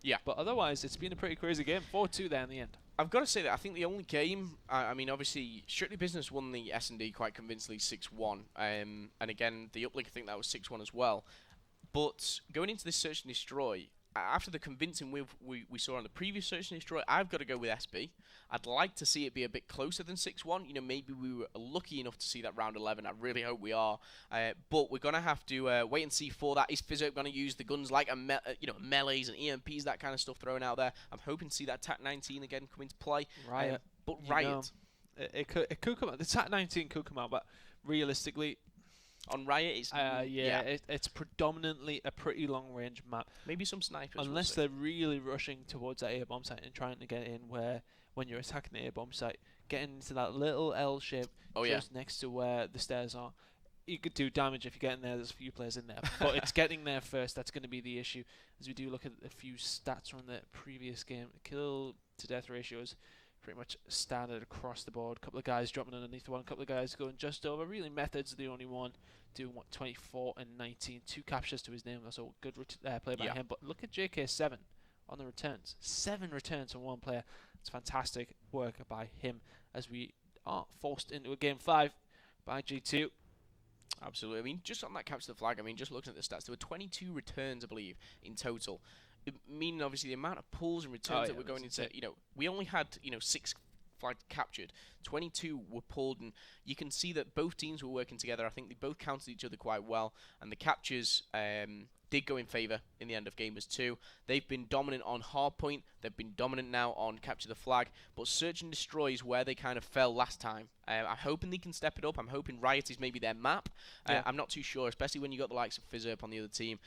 Yeah. But otherwise, it's been a pretty crazy game. 4-2 there in the end. I've got to say that I think the only game, I mean, obviously, Strictly Business won the S&D quite convincingly 6-1. And again, the uplink, I think that was 6-1 as well. But going into this Search and Destroy, after the convincing we saw on the previous Search and Destroy, I've got to go with SB. I'd like to see it be a bit closer than 6-1. You know, maybe we were lucky enough to see that round 11. I really hope we are. But we're going to have to wait and see for that. Is Fizzo going to use the guns like you know, melees and EMPs, that kind of stuff thrown out there? I'm hoping to see that TAC-19 again come into play. Riot. But Riot. Know, it could come out. The TAC-19 could come out, but realistically, on Riot, it's predominantly a pretty long-range map. Maybe some snipers. Unless they're really rushing towards that A-bomb site and trying to get in where, when you're attacking the A-bomb site, getting into that little L shape just next to where the stairs are. You could do damage if you get in there. There's a few players in there. But it's getting there first. That's going to be the issue. As we do look at a few stats from the previous game, kill-to-death ratios pretty much standard across the board. A couple of guys dropping underneath one, a couple of guys going just over. Really, Methods are the only one doing 24 and 19. 2 captures to his name. That's a good play by him. But look at JK7 on the returns. 7 returns from 1 player. It's fantastic work by him as we are forced into a game 5 by G2. Absolutely. I mean, just on that capture the flag, I mean, just looking at the stats, there were 22 returns, I believe, in total. Meaning, obviously, the amount of pulls and returns that we're going into, you know, we only had, you know, 6 flags captured. 22 were pulled, and you can see that both teams were working together. I think they both counted each other quite well, and the captures did go in favour in the end of Gamers2. They've been dominant on hardpoint. They've been dominant now on capture the flag, but Search and Destroy is where they kind of fell last time. I'm hoping they can step it up. I'm hoping Riot is maybe their map. I'm not too sure, especially when you got the likes of Fizzerp on the other team.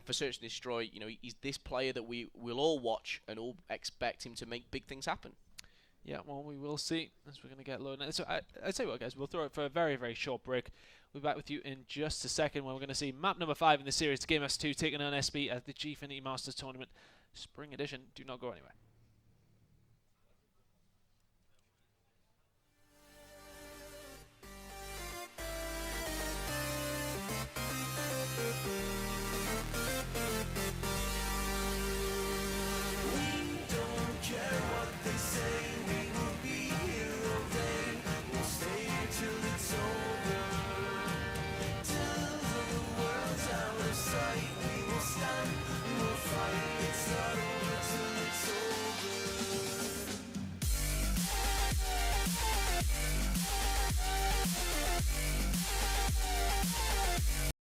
For Search and Destroy, you know, he's this player that we will all watch and all expect him to make big things happen. Yeah, well, we will see as we're going to get loaded. So I tell you what, guys, we'll throw it for a very, very short break. We'll be back with you in just a second when we're going to see map number 5 in the series, Gamers2 taking on SB at the Gfinity Masters Tournament Spring Edition. Do not go anywhere.